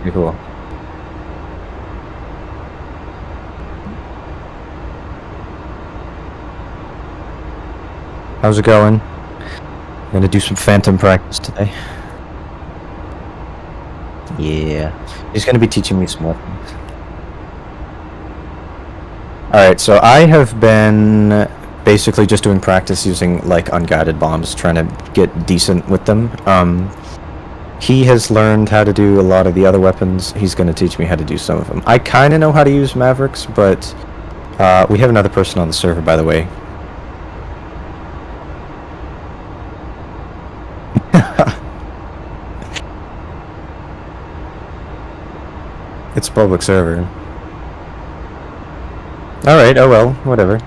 Okay, cool. How's it going? I'm gonna do some phantom practice today. Yeah. He's gonna be teaching me some weapons. Alright, so I have been basically just doing practice using, like, unguided bombs, trying to get decent with them. He has learned how to do a lot of the other weapons. He's gonna teach me how to do some of them. I kinda know how to use Mavericks, but we have another person on the server, by the way. It's a public server. Alright, oh well, whatever.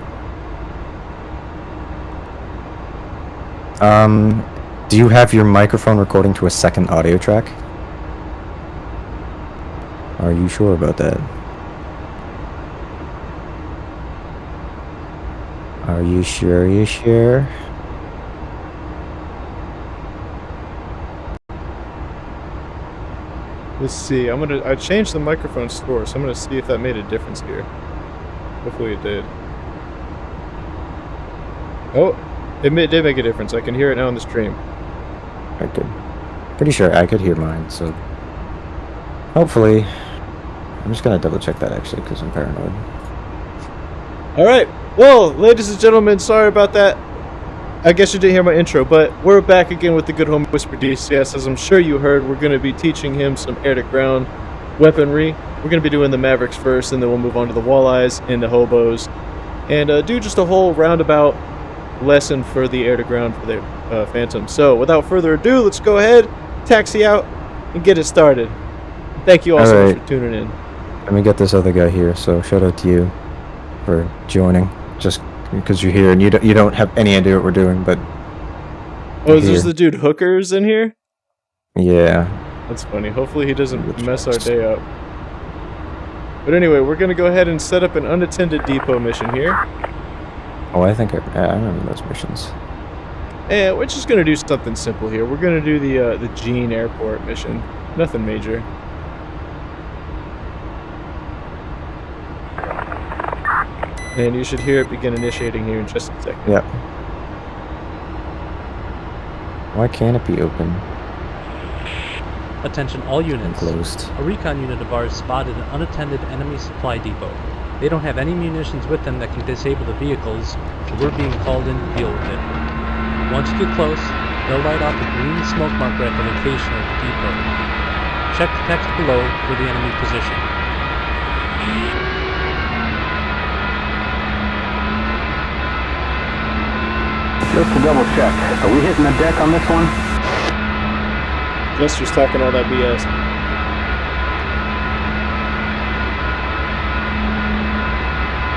Do you have your microphone recording to a second audio track? Are you sure about that? Are you sure? Are you sure? Let's see. I changed the microphone store, so I'm gonna see if that made a difference here. Hopefully it did. Oh, it did make a difference. I can hear it now on the stream. Alright, good. Pretty sure I could hear mine, so hopefully. I'm just gonna double check that actually, because I'm paranoid. Alright, well, ladies and gentlemen, sorry about that. I guess you didn't hear my intro, but we're back again with the good homie WhisperDCS. As I'm sure you heard, we're going to be teaching him some air-to-ground weaponry. We're going to be doing the Mavericks first, and then we'll move on to the Walleyes and the Hobos. And do just a whole roundabout lesson for the air-to-ground for the Phantom. So, without further ado, let's go ahead, taxi out, and get it started. Thank you all so much for tuning in. Let me get this other guy here, so shout out to you for joining. Just because you're here and you don't have any idea what we're doing, but oh, is this the dude Hookers in here? Yeah, that's funny. Hopefully he doesn't mess our day up. But anyway, we're gonna go ahead and set up an unattended depot mission here. Oh, I think I remember those missions. And we're just gonna do something simple here. We're gonna do the Gene Airport mission. Nothing major. And you should hear it begin initiating here in just a second. Yep. Why can't it be open? Attention all units. Closed. A recon unit of ours spotted an unattended enemy supply depot. They don't have any munitions with them that can disable the vehicles, so we're being called in to deal with it. Once you get close, they'll light off a green smoke marker at the location of the depot. Check the text below for the enemy position. Just to double check, are we hitting the deck on this one? Jester's talking all that BS.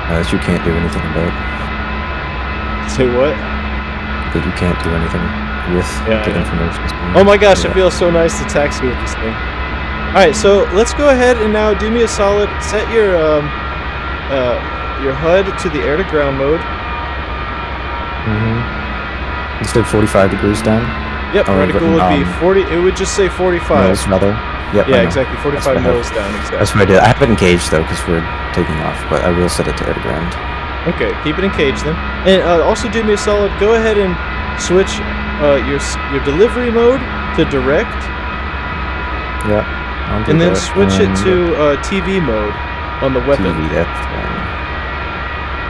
That you can't do anything about. Say what? That you can't do anything with the information. Oh my gosh, it feels so nice to taxi with this thing. Alright, so let's go ahead and now do me a solid. Set your HUD to the air-to-ground mode. Instead of 45 degrees down? Yep, vertical would be 40. It would just say 45. Mils, rather. Yep, yeah, exactly. 45 mils down, exactly. That's what I did. I have it engaged, though, because we're taking off, but I will set it to air to ground. Okay, keep it engaged then. And also do me a solid. Go ahead and switch your delivery mode to direct. Yeah. And then switch it to TV mode on the weapon. TV, that's fine.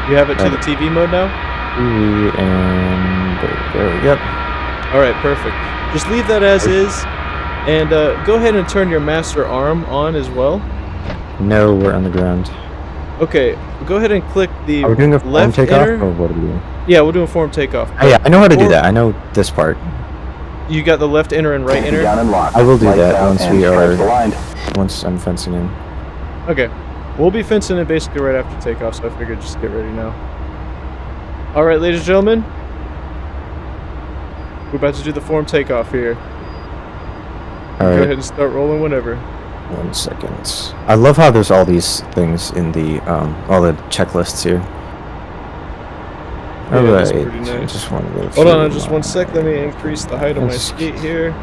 You have it to the TV mode now? And there we go. Yep. Alright, perfect. Just leave that as is, and go ahead and turn your master arm on as well. No, we're on the ground. Okay, go ahead and click the Are we doing a form left takeoff, enter. or what are we doing? Yeah, we'll do a form takeoff. Oh, yeah, I know how to do that. I know this part. You got the left enter and right enter? I will do that once I'm fencing in. Okay. We'll be fencing in basically right after takeoff, so I figured just get ready now. Alright, ladies and gentlemen. We're about to do the form takeoff here. Go ahead and start rolling whenever. 1 second. I love how there's all these things in the all the checklists here. Yeah, Alright. that's pretty nice. Just want to hold on, just 1 sec. Let me increase the height of my skate here.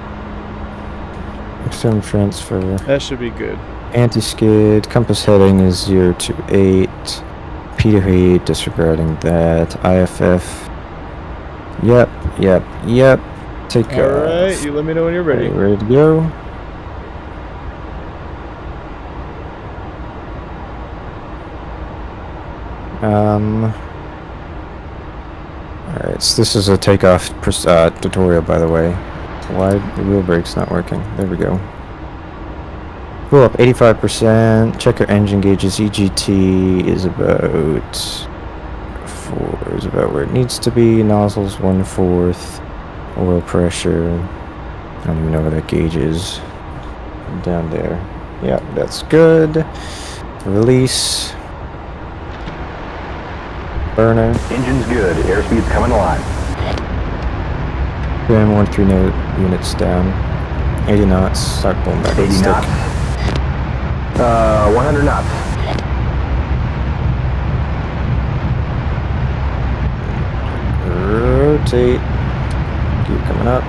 External transfer. That should be good. Anti-skid. Compass heading is 0 to 8. P to 8, disregarding that. IFF. Yep. Take off. Alright, you let me know when you're ready. Ready to go. Alright, so this is a takeoff tutorial, by the way. Why the wheel brake's not working? There we go. Pull up 85%. Check your engine gauges. EGT is about 4, is about where it needs to be. Nozzles 1/4. Oil pressure. I don't even know where that gauge is. Down there. Yeah, that's good. Release. Burner. Engine's good. Airspeed's coming alive. 13 units down. 80 knots. Start pulling back. 80 knots. 100 knots. Rotate. Keep coming up.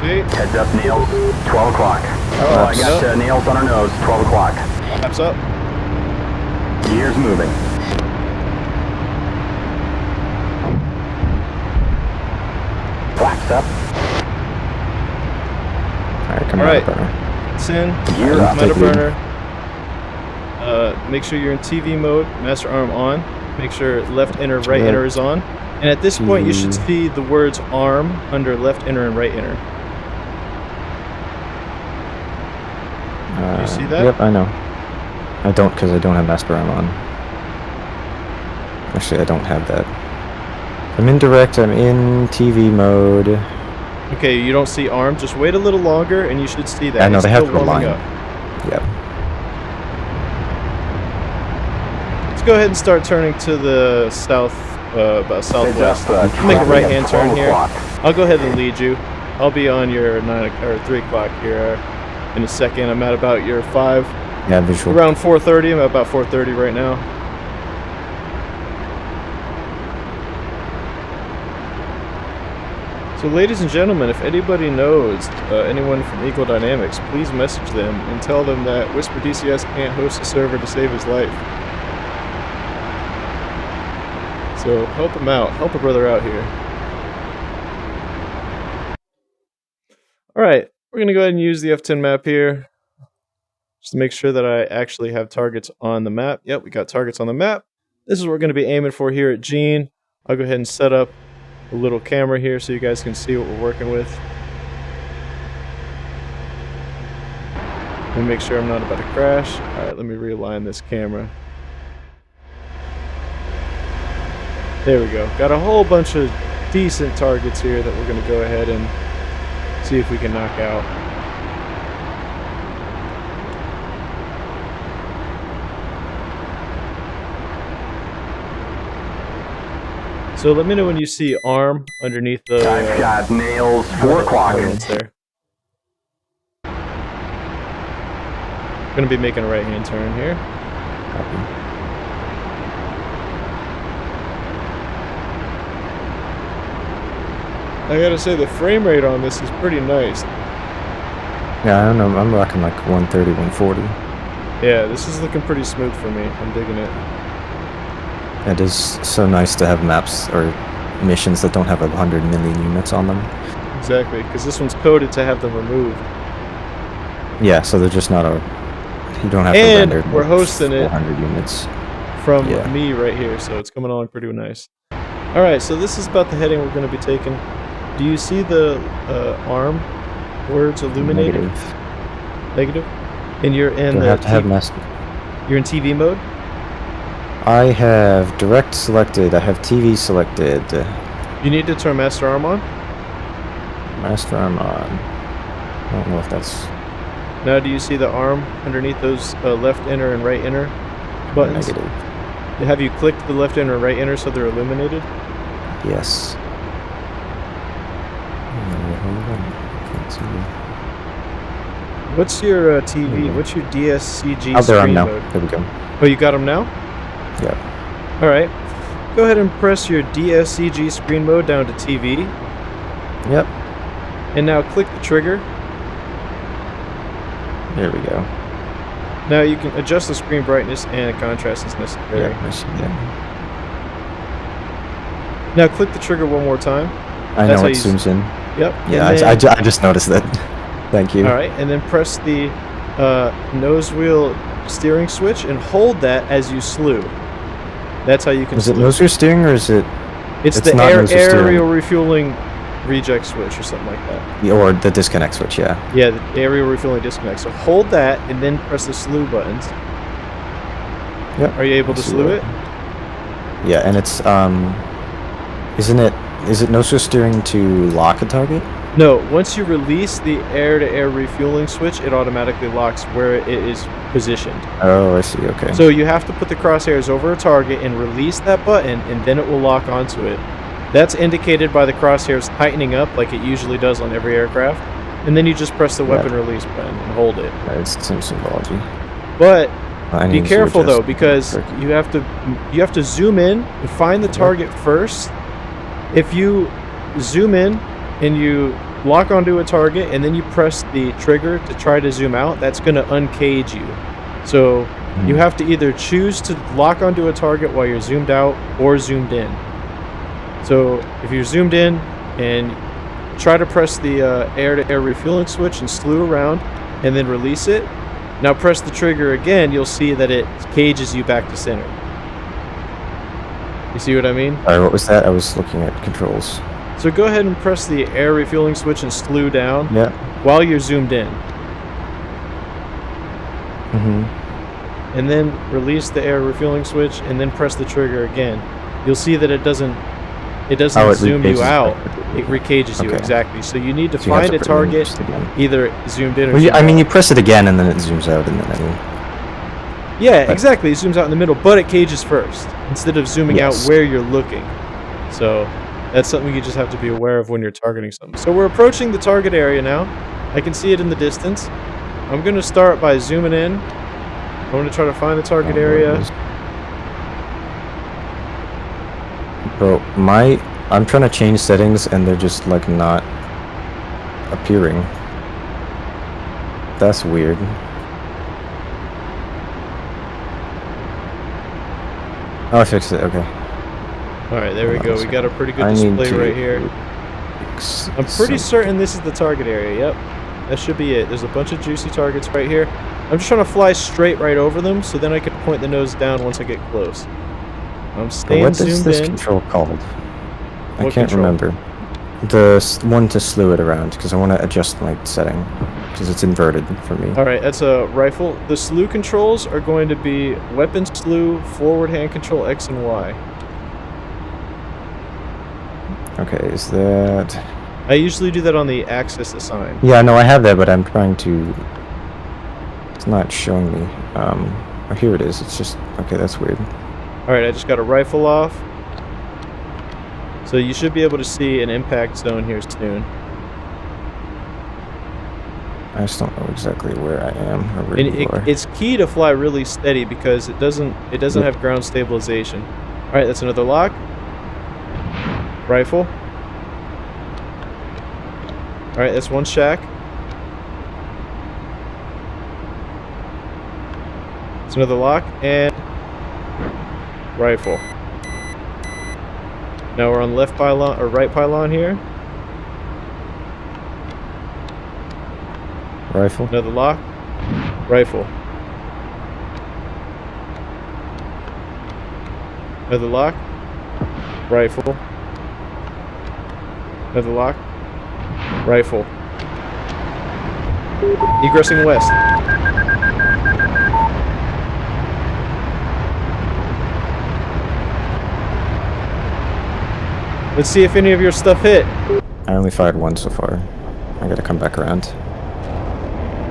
See? Heads up, nails. 12 o'clock. Oh, I got nails on our nose. 12 o'clock. Flaps up. Gears moving. Flaps up. Alright, come Alright. on. It's in. Gear up. Meta burner. Make sure you're in TV mode. Master arm on. Make sure left enter, right enter is on. And at this point, you should see the words arm under left enter and right enter. Do you see that? Yep, I know. I don't, because I don't have master arm on. Actually, I don't have that. I'm in direct. I'm in TV mode. Okay, you don't see arm. Just wait a little longer, and you should see that. I know, It's they have still to warming align. up. Yep. Let's go ahead and start turning to the south, about southwest. Heads up, Make a traffic right-hand at turn 12 here. o'clock. I'll go ahead and lead you. I'll be on your 3 o'clock here in a second. I'm at about your 5. Yeah, visual. Around 4:30. I'm at about 4:30 right now. So, ladies and gentlemen, if anybody knows anyone from Eagle Dynamics, please message them and tell them that WhisperDCS can't host a server to save his life. So help him out. Help a brother out here. Alright, we're going to go ahead and use the F10 map here. Just to make sure that I actually have targets on the map. Yep, we got targets on the map. This is what we're going to be aiming for here at Gene. I'll go ahead and set up a little camera here so you guys can see what we're working with. Let me make sure I'm not about to crash. Alright, let me realign this camera. There we go. Got a whole bunch of decent targets here that we're going to go ahead and see if we can knock out. So let me know when you see arm underneath the I've got nails. 4 o'clock. there. Going to be making a right-hand turn here. I gotta say, the frame rate on this is pretty nice. Yeah, I don't know. I'm rocking like 130, 140. Yeah, this is looking pretty smooth for me. I'm digging it. It is so nice to have maps or missions that don't have 100 million units on them. Exactly, because this one's coded to have them removed. Yeah, so they're just not a... You don't have And to render we're hosting it 400 units. from Yeah. me right here, so it's coming along pretty nice. Alright, so this is about the heading we're going to be taking. Do you see the arm words illuminated? Negative. And you're in Do I the have to have master... you're in TV mode? I have direct selected. I have TV selected. You need to turn master arm on. Master arm on. I don't know if that's Now, do you see the arm underneath those left enter and right enter buttons? negative. Have you clicked the left enter and right enter so they're illuminated? Yes. Can't see. What's your TV? What's your DSCG Oh, there I'm screen now. mode? There we go. Oh, you got them now? Yep. Alright. Go ahead and press your DSCG screen mode down to TV. Yep. And now click the trigger. There we go. Now you can adjust the screen brightness and contrast as necessary. Yeah, I see that. Now click the trigger one more time. I That's know how it you zooms in. Yep. Yeah, and then- I just noticed that. Thank you. All right, and then press the nose wheel steering switch and hold that as you slew. That's how you can. Is it slew. nose wheel steering or is it? It's the not nose wheel steering. aerial refueling reject switch or something like that. Or the disconnect switch? Yeah. Yeah, the aerial refueling disconnect. So hold that and then press the slew buttons. Yep. Are you able to slew it? Yeah, and it's isn't it? Is it nose wheel steering to lock a target? No, once you release the air-to-air refueling switch, it automatically locks where it is positioned. Oh, I see. Okay. So you have to put the crosshairs over a target and release that button, and then it will lock onto it. That's indicated by the crosshairs tightening up like it usually does on every aircraft. And then you just press the weapon release button and hold it. It's some symbology. But I be need to careful though, adjust because the you have to zoom in and find the target first. If you zoom in and you lock onto a target and then you press the trigger to try to zoom out, that's going to uncage you. So you have to either choose to lock onto a target while you're zoomed out or zoomed in. So if you're zoomed in and try to press the air-to-air refueling switch and slew around and then release it, now press the trigger again, you'll see that it cages you back to center. You see what I mean? Sorry, what was that? I was looking at controls. So go ahead and press the air refueling switch and slew down Yeah. while you're zoomed in. Mm-hmm. And then release the air refueling switch and then press the trigger again. You'll see that it doesn't It zoom you recages out. back. It recages you, Okay. exactly. So you need to So you have find to a put it target in again. either zoomed in or Well, zoomed I mean, out. you press it again and then it zooms out and then Yeah, exactly. It zooms out in the middle, but it cages first instead of zooming Yes. out where you're looking. So that's something you just have to be aware of when you're targeting something. So we're approaching the target area now. I can see it in the distance. I'm going to start by zooming in. I'm going to try to find the target area. Bro, I'm trying to change settings and they're just like not appearing. That's weird. Oh, I fixed it. Okay. All right, there we Hold on go. a We got a pretty good I need display to right here. fix I'm pretty some- certain this is the target area. Yep, that should be it. There's a bunch of juicy targets right here. I'm just trying to fly straight right over them, so then I can point the nose down once I get close. I'm But staying what is zoomed this in. control called? I What can't control? remember. The one to slew it around because I want to adjust my setting because it's inverted for me. All right, that's a rifle. The slew controls are going to be weapon slew, forward hand control X and Y. Okay, is that? I usually do that on the axis assigned. Yeah, no, I have that, but I'm trying to. It's not showing me. Oh, here it is. It's just okay. That's weird. All right, I just got a rifle off. So you should be able to see an impact zone here soon. I just don't know exactly where I am or where And you are. it's key to fly really steady because it doesn't have ground stabilization. All right, that's another lock. Rifle. All right, that's one shack. It's another lock and rifle. Now we're on left pylon or right pylon here. Rifle. Another lock. Rifle. Another lock. Rifle. Another lock. Rifle. Egressing west. Let's see if any of your stuff hit. I only fired one so far. I gotta come back around.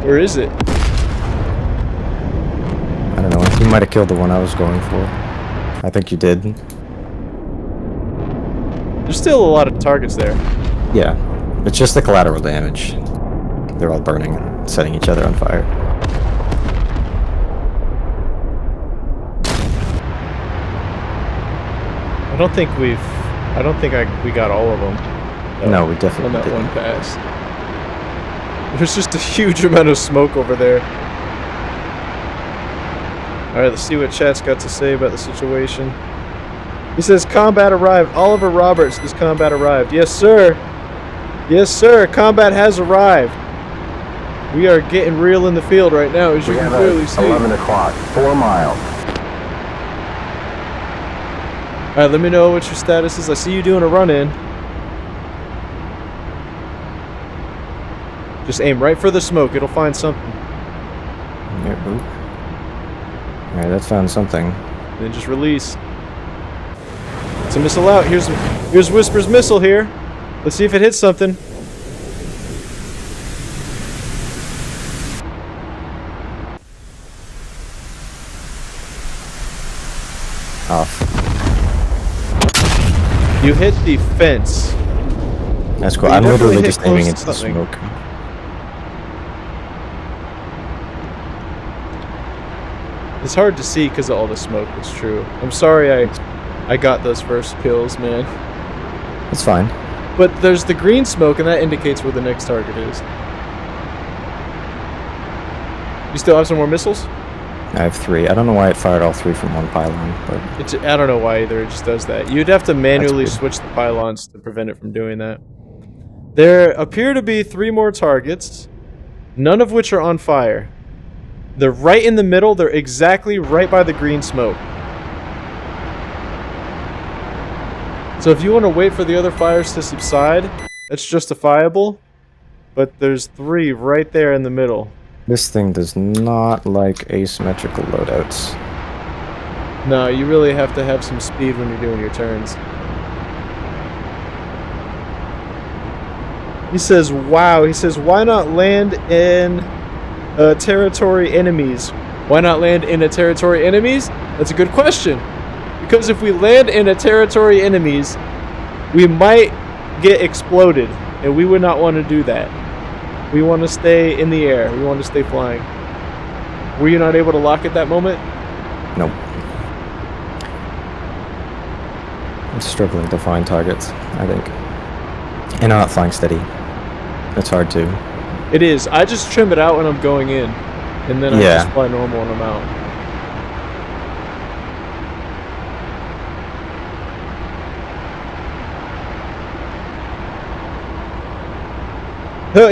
Where is it? I don't know. You might have killed the one I was going for. I think you did. There's still a lot of targets there. Yeah. It's just the collateral damage. They're all burning and setting each other on fire. I don't think we got all of them. No, we on definitely that didn't. one pass. There's just a huge amount of smoke over there. Alright, let's see what chat's got to say about the situation. He says, combat arrived. Oliver Roberts says, combat arrived. Yes, sir. Yes, sir. Combat has arrived. We are getting real in the field right now, as you can clearly see. 11 o'clock, 4 miles. Alright, let me know what your status is. I see you doing a run-in. Just aim right for the smoke. It'll find something. Alright, that found something. Then just release. It's a missile out. Here's Whisper's missile here. Let's see if it hits something. Off. You hit the fence. That's cool. You I'm definitely literally hit just close aiming to into the something. smoke. It's hard to see because of all the smoke. It's true. I'm sorry I got those first kills, man. It's fine. But there's the green smoke, and that indicates where the next target is. You still have some more missiles? I have 3. I don't know why it fired all 3 from one pylon, but I don't know why either. It just does that. You'd have to manually That's switch the pylons to prevent it from doing that. There appear to be 3 more targets, none of which are on fire. They're right in the middle. They're exactly right by the green smoke. So if you want to wait for the other fires to subside, that's justifiable. But there's 3 right there in the middle. this thing does not like asymmetrical loadouts. No, you really have to have some speed when you're doing your turns. He says, wow. He says, why not land in territory enemies? Why not land in a territory enemies? That's a good question. Because if we land in a territory enemies, we might get exploded. And we would not want to do that. We want to stay in the air. We want to stay flying. Were you not able to lock at that moment? Nope. I'm struggling to find targets, I think. And I'm not flying steady. It's hard to. It is. I just trim it out when I'm going in. And then I Yeah. just fly normal when I'm out.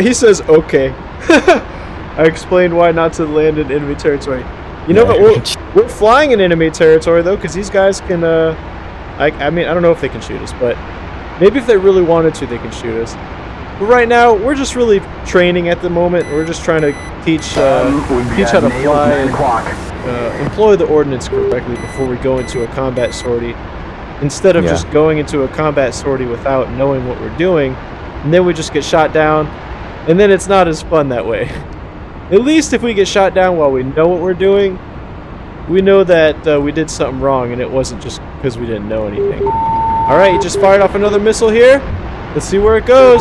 He says, okay. I explained why not to land in enemy territory. You know what? We're flying in enemy territory, though, because these guys can, I mean, I don't know if they can shoot us, but maybe if they really wanted to, they can shoot us. But right now, we're just really training at the moment. We're just trying to teach how to fly and employ the ordnance correctly before we go into a combat sortie. Instead of just going into a combat sortie without knowing what we're doing, and then we just get shot down, and then it's not as fun that way. At least if we get shot down while we know what we're doing, we know that we did something wrong, and it wasn't just because we didn't know anything. Alright, you just fired off another missile here. Let's see where it goes.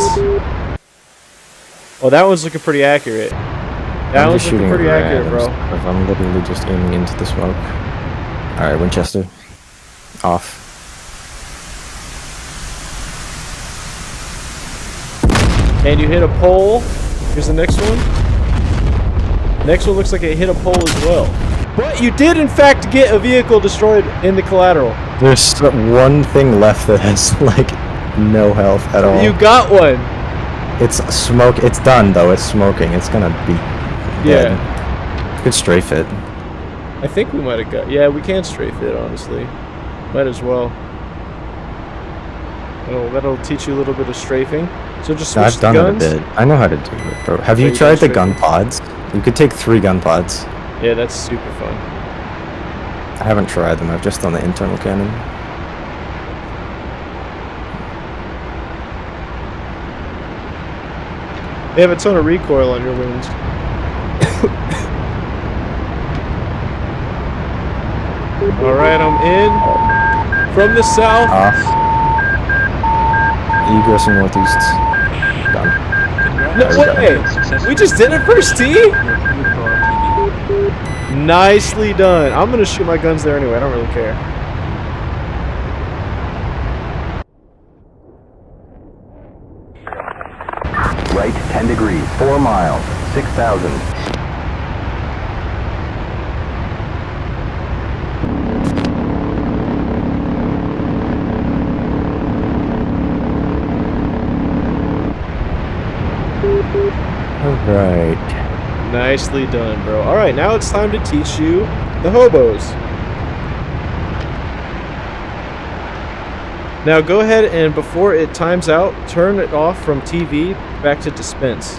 Oh, that one's looking pretty accurate. That one's looking pretty accurate, bro. I'm literally just aiming into the smoke. Alright, Winchester. Off. And you hit a pole. Here's the next one. Next one looks like it hit a pole as well. But you did, in fact, get a vehicle destroyed in the collateral. There's one thing left that has, like, no health at all. You got one. It's smoke. It's done, though. It's smoking. It's gonna be dead. Yeah. Good strafe it. I think we might have got... Yeah, we can strafe it, honestly. Might as well. Oh, that'll teach you a little bit of strafing. So just switch I've done guns. it a bit. I know how to do it, bro. Have So you you tried the can gun pods? You could take 3 gun pods. Yeah, that's super fun. I haven't tried them. I've just done the internal cannon. They have a ton of recoil on your wings. Alright, I'm in. From the south. Off. Egress and northeast. Done. No way! We just did it first tee? Nicely done. I'm gonna shoot my guns there anyway. I don't really care. Right 10 degrees, 4 miles, 6,000. Alright. Nicely done, bro. Alright, now it's time to teach you the hobos. Now go ahead and before it times out, turn it off from TV back to dispense.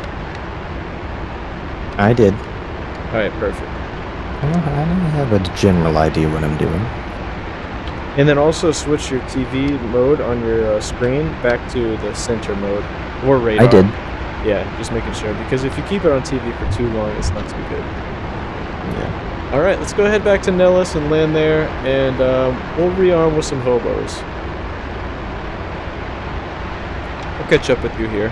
I did. Alright, perfect. I have a general idea what I'm doing. And then also switch your TV mode on your screen back to the center mode or radar. I did. Yeah, just making sure, because if you keep it on TV for too long, it's not too good. Yeah. Alright, let's go ahead back to Nellis and land there, and we'll rearm with some hobos. I'll catch up with you here.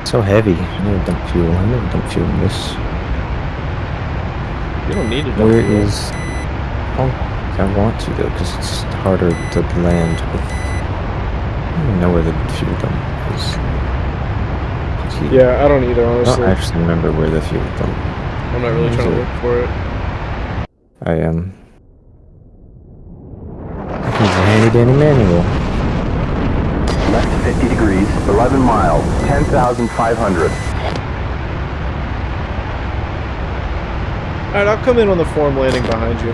So heavy. I never dump fuel. I never dump fuel in this. You don't need to dump Where fuel. is... Oh, I want to though, because it's harder to land with... I don't even know where the fuel dump is. Yeah, I don't either, I honestly. don't actually remember where the fuel dump. I'm not really trying to look for it. I am. Here's a handy dandy manual. Left 50 degrees, 11 miles, 10,500. Alright, I'll come in on the form landing behind you.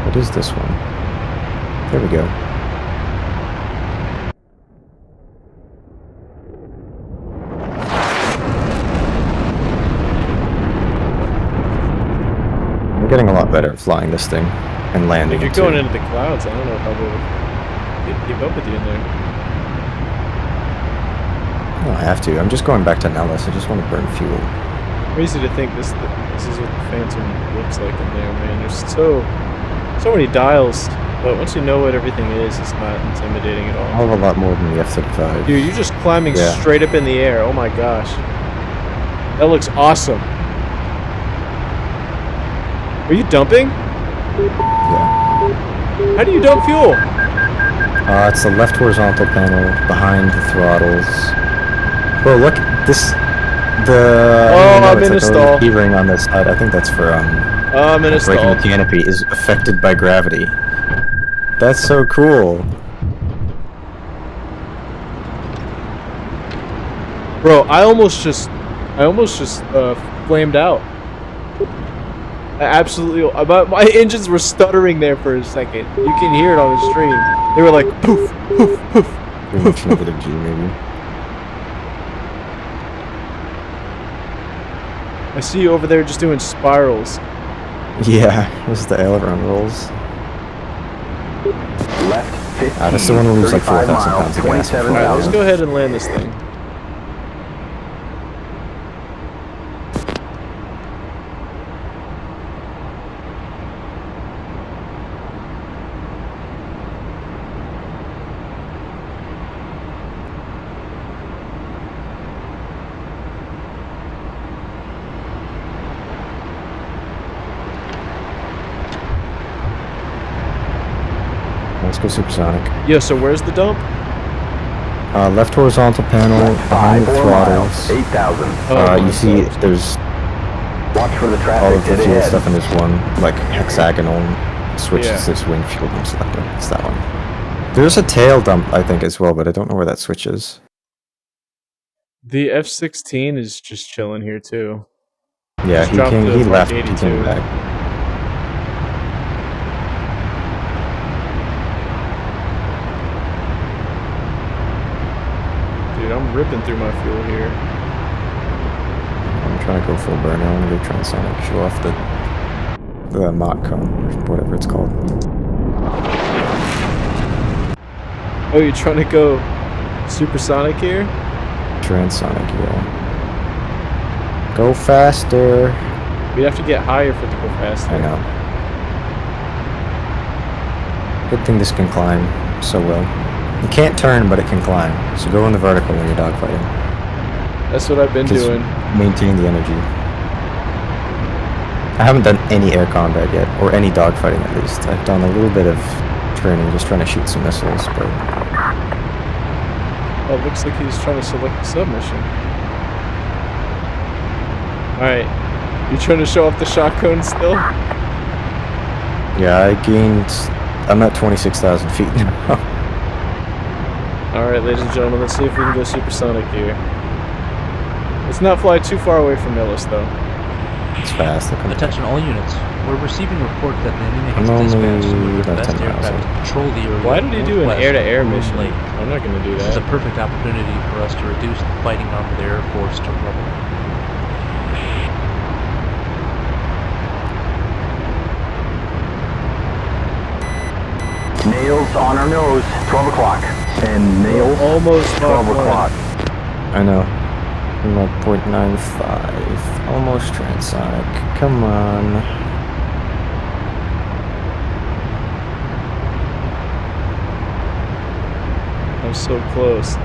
What is this one? There we go. We're getting a lot better at flying this thing and landing If you're it going too. into the clouds, I don't know how we'll keep up with you in there. I don't have to. I'm just going back to Nellis. I just want to burn fuel. Crazy to think this is what the Phantom looks like in there, man. There's so many dials, but once you know what everything is, it's not intimidating at A all. hell of a lot more than the F-35. Dude, you're just climbing Yeah. straight up in the air. Oh my gosh. That looks awesome. Are you dumping? Yeah. How do you dump fuel? It's the left horizontal panel behind the throttles. Bro, look, this... The... Oh, I'm it's in a like stall. key ring on this side. I think that's for, I'm in a breaking stall. the canopy is affected by gravity. That's so cool. Bro, I almost just flamed out. I absolutely, my engines were stuttering there for a second. You can hear it on the stream. They were like poof, poof, poof. Pretty much negative G, maybe. I see you over there just doing spirals. Yeah, this is the aileron rolls. Left 15, That's the one that loses like 35 4,000 miles, pounds of gas. All right, let's 27,000. go ahead and land this thing. Let's go supersonic. Yeah, so where's the dump? Left horizontal panel behind the 4 miles, throttles. 8,000. Oh, You see there's Watch for the all traffic of the dead fuel ahead. stuff in this one, like hexagonal switch. Yeah. Is this wing fuel dump selector. It's that one. There's a tail dump, I think, as well, but I don't know where that switch is. The F-16 is just chilling here too. Yeah, Just dropped to he Mark left, he 82. came back. Dude, I'm ripping through my fuel here. I'm trying to go full burner. I want to go transonic, show off the Mach cone, or whatever it's called. Oh, you're trying to go supersonic here? Transonic, yeah. Go faster. We'd have to get higher for it to go faster. I know. Good thing this can climb so well. It can't turn, but it can climb. So go in the vertical when you're dogfighting. That's what I've been Just doing. maintain the energy. I haven't done any air combat yet, or any dogfighting at least. I've done a little bit of training, just trying to shoot some missiles, but... Oh, it looks like he's trying to select a submission. Alright. You trying to show off the shotgun still? Yeah, I'm at 26,000 feet now. Alright, ladies and gentlemen, let's see if we can go supersonic here. Let's not fly too far away from Nellis, though. It's fast. Attention all units. We're receiving reports that the enemy has I'm dispatched some only of the about best 10 miles aircraft to control the area. Why did he do an northwest air-to-air of Groom mission? Lake. I'm not going to do This is that. a perfect opportunity for us to reduce the fighting arm of the Air Force to rubble. Nails on our nose, 12 o'clock. And nails, Almost 12 o'clock. I know. I'm at 0.95. Almost transonic. Come on. I'm so close.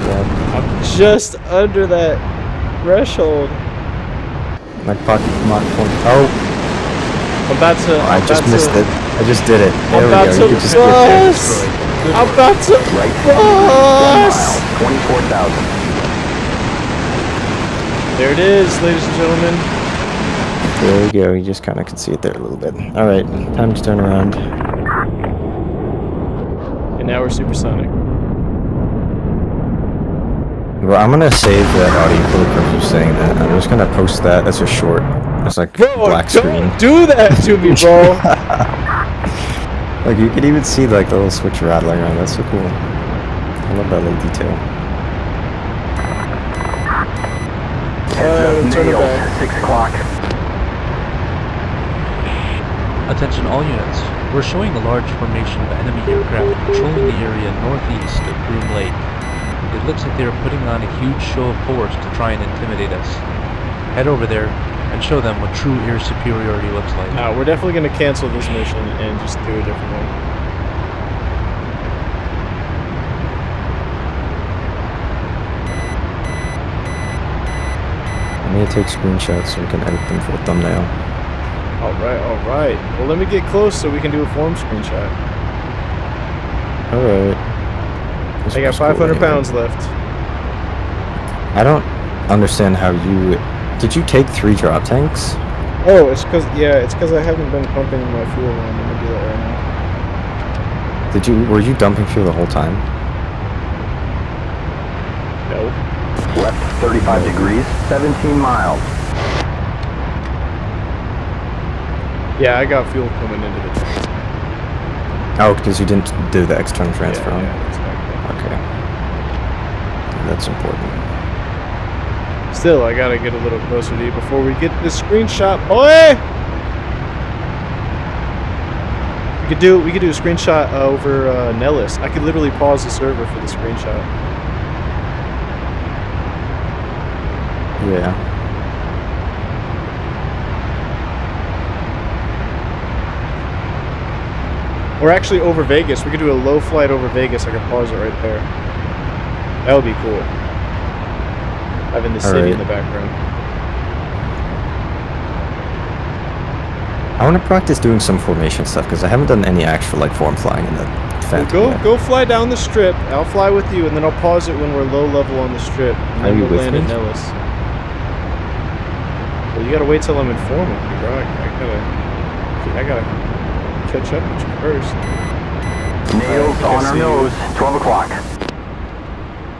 Yeah, I'm just under that threshold. my pocket Mach point. Oh, I'm about to. I just missed it. I just did it. I'm There we about go. to You could just get there. bust. I'm about to Right, 1 bust. mile, 24,000. There it is, ladies and gentlemen. There we go. You just kind of can see it there a little bit. All right, time to turn around. And now we're supersonic. Well, I'm gonna save that audio clip of you saying that. I'm just gonna post that as a short. It's like Bro, black screen. don't do that to me, bro. Like you can even see like the little switch rattling around. That's so cool. I love that little detail. Turn it Nails, back. 6 o'clock. Attention all units. We're showing a large formation of enemy aircraft patrolling the area northeast of Groom Lake. It looks like they're putting on a huge show of force to try and intimidate us. Head over there and show them what true air superiority looks like. Nah, we're definitely going to cancel this mission and just do a different one. I'm gonna take screenshots so we can edit them for a thumbnail. Alright, alright. Well, let me get close so we can do a form screenshot. All right. This I got was cool 500 anyway. pounds left. I don't understand how you... Did you take 3 drop tanks? Oh, it's because I haven't been pumping my fuel on. I'm going to do that right now. Were you dumping fuel the whole time? No. Left 35 degrees, 17 miles. Yeah, I got fuel coming into the tank. Oh, because you didn't do the external transfer on? Yeah, exactly. Okay. That's important. Still, I gotta get a little closer to you before we get this screenshot, boy. We could do a screenshot over Nellis. I could literally pause the server for the screenshot. Yeah. Or actually over Vegas. We could do a low flight over Vegas. I could pause it right there. That would be cool. Having the city in the background. I want to practice doing some formation stuff because I haven't done any actual like form flying in the Phantom yet. Go fly down the strip. I'll fly with you, and then I'll pause it when we're low level on the strip. And then Are you we'll with land me? at Nellis. Well, you gotta wait till I'm informed with you, bro. I gotta catch up with you first. Nails I on our see you. nose, 12 o'clock.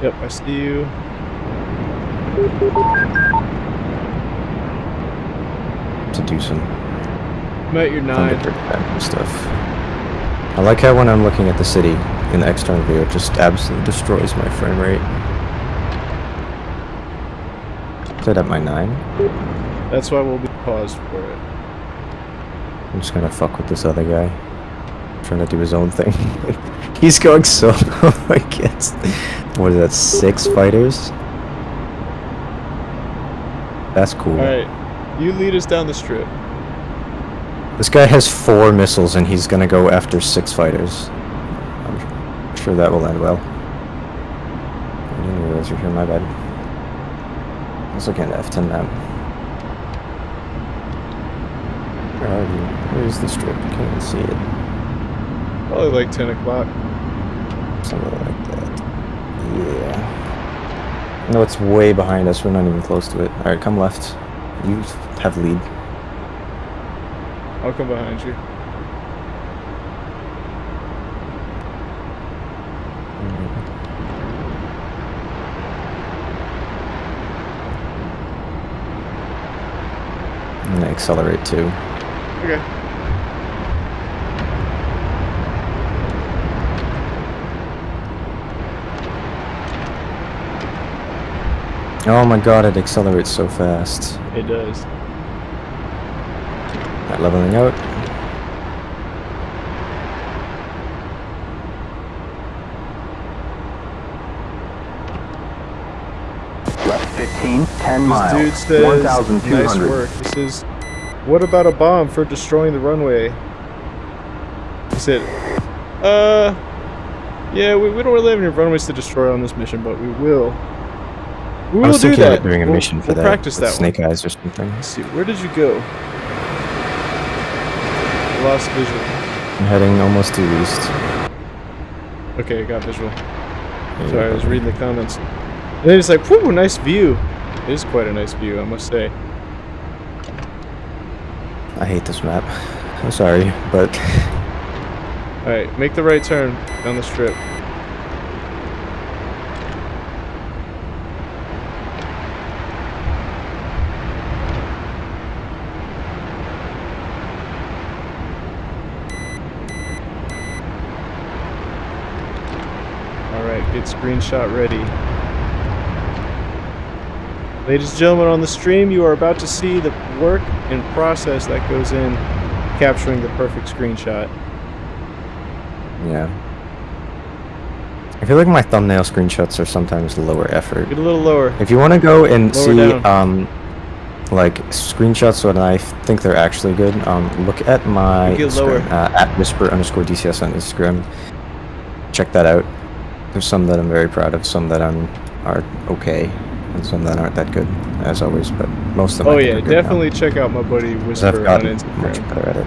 Yep, I see you. To do some I'm at your 9. Thunderbird stuff. I like how when I'm looking at the city in the external view, it just absolutely destroys my frame rate. Set at my 9. That's why we'll be paused for it. I'm just gonna fuck with this other guy. Trying to do his own thing. He's going solo against, what is that, 6 fighters? That's cool. Alright, you lead us down the strip. This guy has 4 missiles and he's gonna go after 6 fighters. I'm sure that will end well. I didn't realize you're here, my bad. I was looking at the F10 map. Where are you? Where is the strip? I can't even see it. Probably like 10 o'clock. Something like that. Yeah. No, it's way behind us. We're not even close to it. Alright, come left. You have lead. I'll come behind you. I'm gonna accelerate too. Okay. Oh my god, it accelerates so fast. It does. Not leveling out. Left 15, 10 miles. This dude says, 1,200. nice work. He says, what about a bomb for destroying the runway? He said, yeah, we don't really have any runways to destroy on this mission, but we will. We I will was do thinking that. about doing a mission for we'll that. practice with that Snake one. Eyes or something. Let's see, where did you go? Lost visual. I'm heading almost due east. Okay, I got visual. Sorry, I was reading the comments. And then it's like, whew, nice view. It is quite a nice view, I must say. I hate this map. I'm sorry, but Alright, make the right turn down the strip. Alright, get screenshot ready. Ladies and gentlemen, on the stream, you are about to see the work and process that goes in capturing the perfect screenshot. yeah. I feel like my thumbnail screenshots are sometimes lower effort. Get a little lower. If you want to go and Lower see down. like screenshots when I think they're actually good, look at my Get Instagram, lower. at Whisper_DCS on Instagram. Check that out. There's some that I'm very proud of, some that are okay, and some that aren't that good, as always. But most of them. Oh I think yeah, are good now. definitely check out my buddy 'Cause I've Whisper on gotten much Instagram. better at it.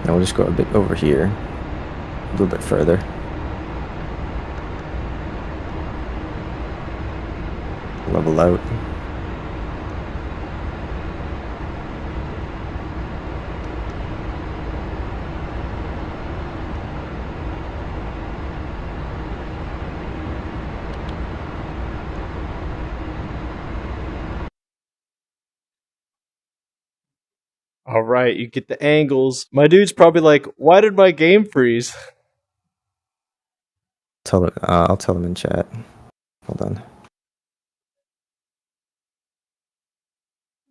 Now we'll just go a bit over here, a little bit further. Level out. All right, you get the angles. My dude's probably like, "Why did my game freeze?" I'll tell them in chat. Hold on.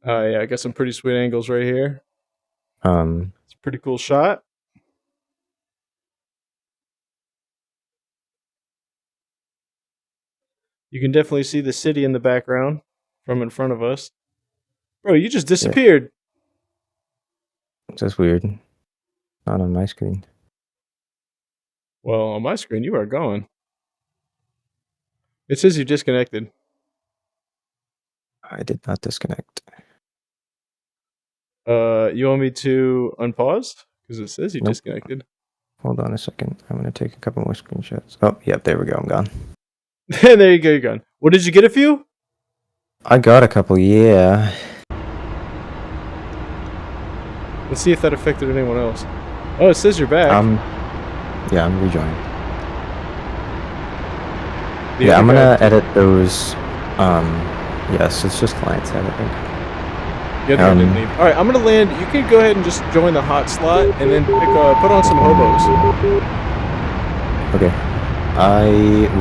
Yeah, I got some pretty sweet angles right here. Um, It's a pretty cool shot. You can definitely see the city in the background from in front of us. Bro, you just disappeared. That's weird. Not on my screen. Well, on my screen, you are gone. It says you disconnected. I did not disconnect. You want me to unpause? Because it says you Nope. disconnected. Hold on a second. I'm gonna take a couple more screenshots. Oh, yep, there we go. I'm gone. There you go, you're gone. What, did you get a few? I got a couple. Yeah. Let's see if that affected anyone else. Oh, it says you're back. Yeah, I'm rejoining. Yeah, Yeah, I'm you gonna got- edit those. Yes, it's just client side, I think. The other one didn't leave. All right, I'm gonna land. You can go ahead and just join the hot slot, and then put on some hobos. Okay. I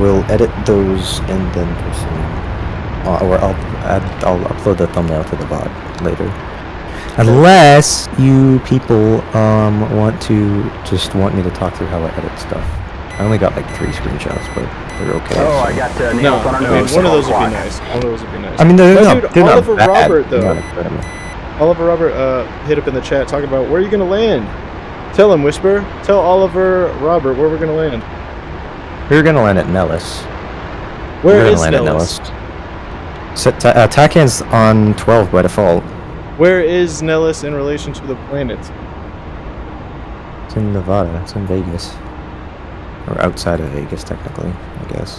will edit those and then proceed. Or I'll upload the thumbnail to the bot later. Unless you people want me to talk through how I edit stuff. I only got like 3 screenshots, but they're okay. Oh, so. I got No, nails on our I mean, nose. one of those would 12 be o'clock. nice. One of those would be nice. I mean, they're My not, dude, they're not Oliver bad. Robert, though. They're not incredible. Oliver Robert hit up in the chat talking about where are you gonna land. Tell him, Whisper. Tell Oliver Robert where we're gonna land. We're gonna land at Nellis. Where We're is gonna land Nellis? at Nellis. So, TACAN's on 12 by default. Where is Nellis in relation to the planet? It's in Nevada. It's in Vegas. Or outside of Vegas, technically, I guess.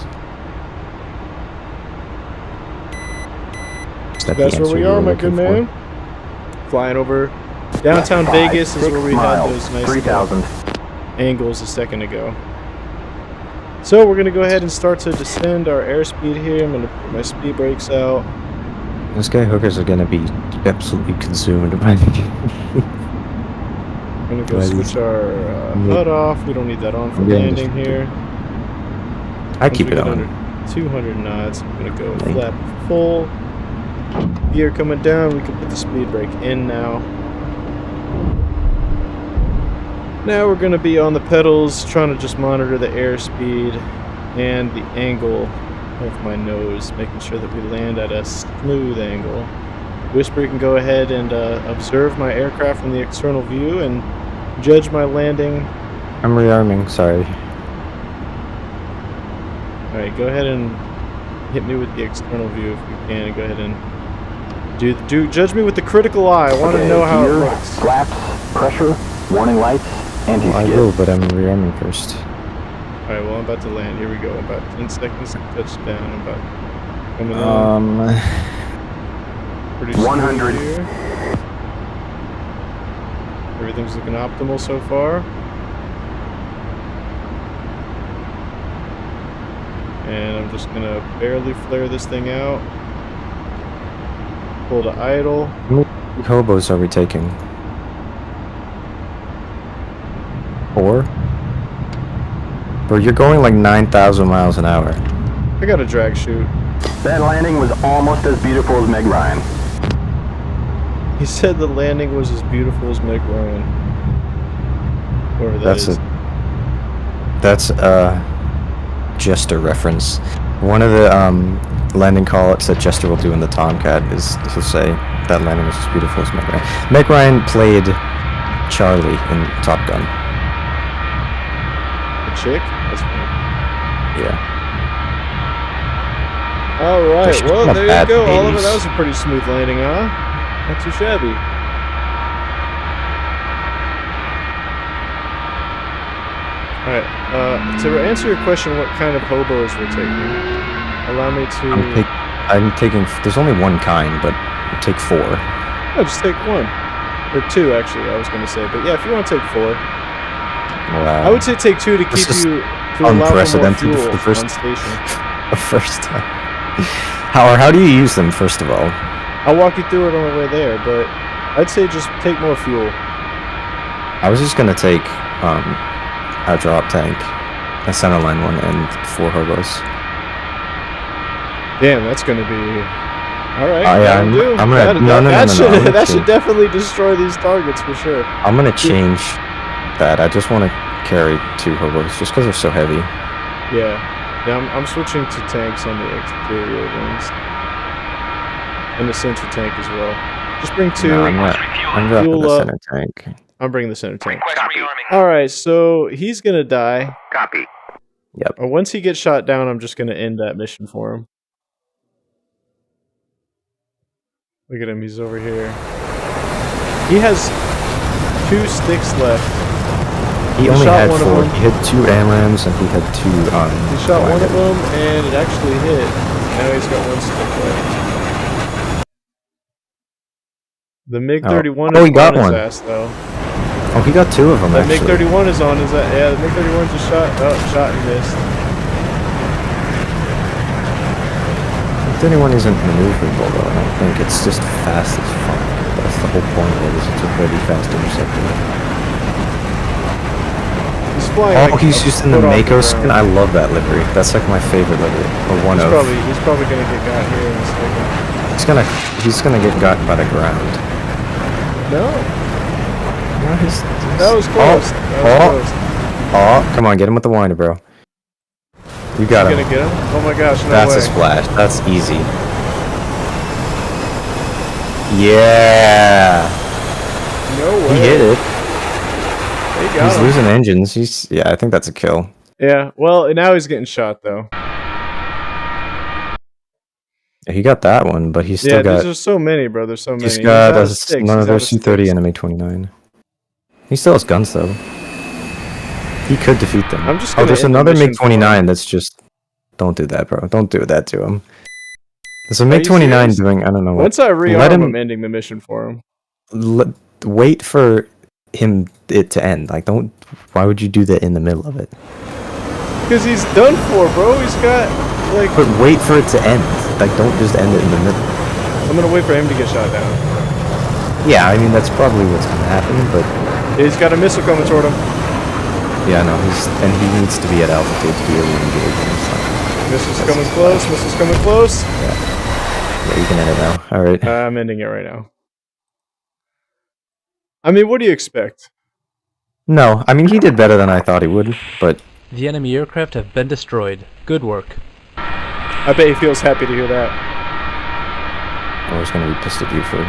Is that the That's where answer we you are, were my good looking for? man. Flying over downtown Vegas is where we had those nice 3,000. angles a second ago. So we're going to go ahead and start to descend our airspeed here. I'm going to put my speed brakes out. Those guy hookers are gonna be absolutely consumed by I'm going to go switch our HUD off. We don't need that on for landing here. I Once keep we it get on. under 200 knots. I'm going to go Right. flap full. Gear coming down. We can put the speed brake in now. Now we're going to be on the pedals, trying to just monitor the airspeed and the angle of my nose, making sure that we land at a smooth angle. Whisper, you can go ahead and observe my aircraft from the external view and judge my landing. I'm rearming, sorry. Alright, go ahead and hit me with the external view if you can, and go ahead and judge me with the critical eye. I want to know how it gear, looks. flaps, pressure, warning lights, anti-skid. I will, but I'm rearming first. Alright, well, I'm about to land. Here we go. About 10 seconds to touchdown. I'm about coming in. Pretty smooth 100. here. Everything's looking optimal so far. And I'm just gonna barely flare this thing out. Pull to idle. How many hobos are we taking? 4? Bro, you're going like 9,000 miles an hour. I got a drag chute. That landing was almost as beautiful as Meg Ryan. He said the landing was as beautiful as Meg Ryan. Whoever that is. That's Jester reference. One of the landing call-outs that Jester will do in the Tomcat is he'll say that landing was as beautiful as Meg Ryan. Meg Ryan played Charlie in Top Gun. A chick? That's funny. Yeah. Alright, She's well, not there bad you go. Oliver, babies. that was a pretty smooth landing, huh? Not too shabby. Alright, to answer your question, what kind of hobos we're taking, allow me to... I'm taking. There's only one kind, but I'll take 4. Oh, just take 1. Or 2, actually, I was going to say. But yeah, if you want to take 4. Wow. I would say take 2 to This keep is you... to allow for more unprecedented fuel for the first- on station. The first time. How do you use them, first of all? I'll walk you through it on the way there, but I'd say just take more fuel. I was just gonna take a drop tank, a centerline one, and 4 hobos. Damn, that's gonna be... Alright, yeah, that'll do. I'm gonna- That- no, no, that no, no, should, no, I'm gonna that should change. definitely destroy these targets for sure. I'm gonna change that. I just want to carry 2 hobos, just because they're so heavy. Yeah, I'm switching to tanks on the exterior ones. And the center tank as well. Just bring 2. No, I'm dropping Fuel the up. center tank. I'm bringing the center tank. Request rearming. Alright, so he's gonna die. Copy. Yep. Or once he gets shot down, I'm just gonna end that mission for him. Look at him, he's over here. He has 2 sticks left. He He only shot had one of 4. them. He had 2 AMRAMs and he had 2. He shot one of them and it actually hit. Now he's got 1 stick left. The MiG-31 Oh, he is got on his one. ass though. Oh, he got 2 of them That actually. MiG-31 is on his ass. Yeah, the MiG-31 just shot. Oh, shot and missed. MiG-31 isn't maneuverable though. I don't think it's just fast as fuck. That's the whole point of it. Is it's a very fast interceptor. He's flying. Oh, like he's a used in the foot off Mako ground. skin. I love that livery. That's like my favorite livery, or one of. He's probably gonna get got here in a second. He's gonna get gotten by the ground. No, No, he's that was close. That was close. Oh, come on, get him with the winder, bro. You got You him. gonna get him? Oh my gosh, no That's way. a splash. That's easy. Yeah. No way. He hit it. He got He's him. losing engines. Yeah, I think that's a kill. Yeah, well, now he's getting shot, though. He got that one, but he's still got... there's so many, bro. There's so many. He's got out of sticks. another He's out of C-30 sticks. and a MiG-29. He still has guns, though. He could defeat them. I'm just oh, gonna there's end the another mission for MiG-29 him. that's just... Don't do that, bro. Don't do that to him. There's a Are you MiG-29 serious? doing... I don't know what... Once I rearm, Let him- I'm ending the mission for him. Wait for it to end. Like, don't... Why would you do that in the middle of it? Because he's done for, bro. He's got, like... But wait for it to end. Like, don't just end it in the middle. I'm gonna wait for him to get shot down. Yeah, I mean, that's probably what's gonna happen, but... He's got a missile coming toward him. Yeah, no, and he needs to be at altitude to be able to engage him, so... Missile's coming close. Missile's coming close. Yeah, you can end it now. Alright. I'm ending it right now. I mean, what do you expect? No, I mean, he did better than I thought he would, but... The enemy aircraft have been destroyed. Good work. I bet he feels happy to hear that. I was gonna be pissed at you for...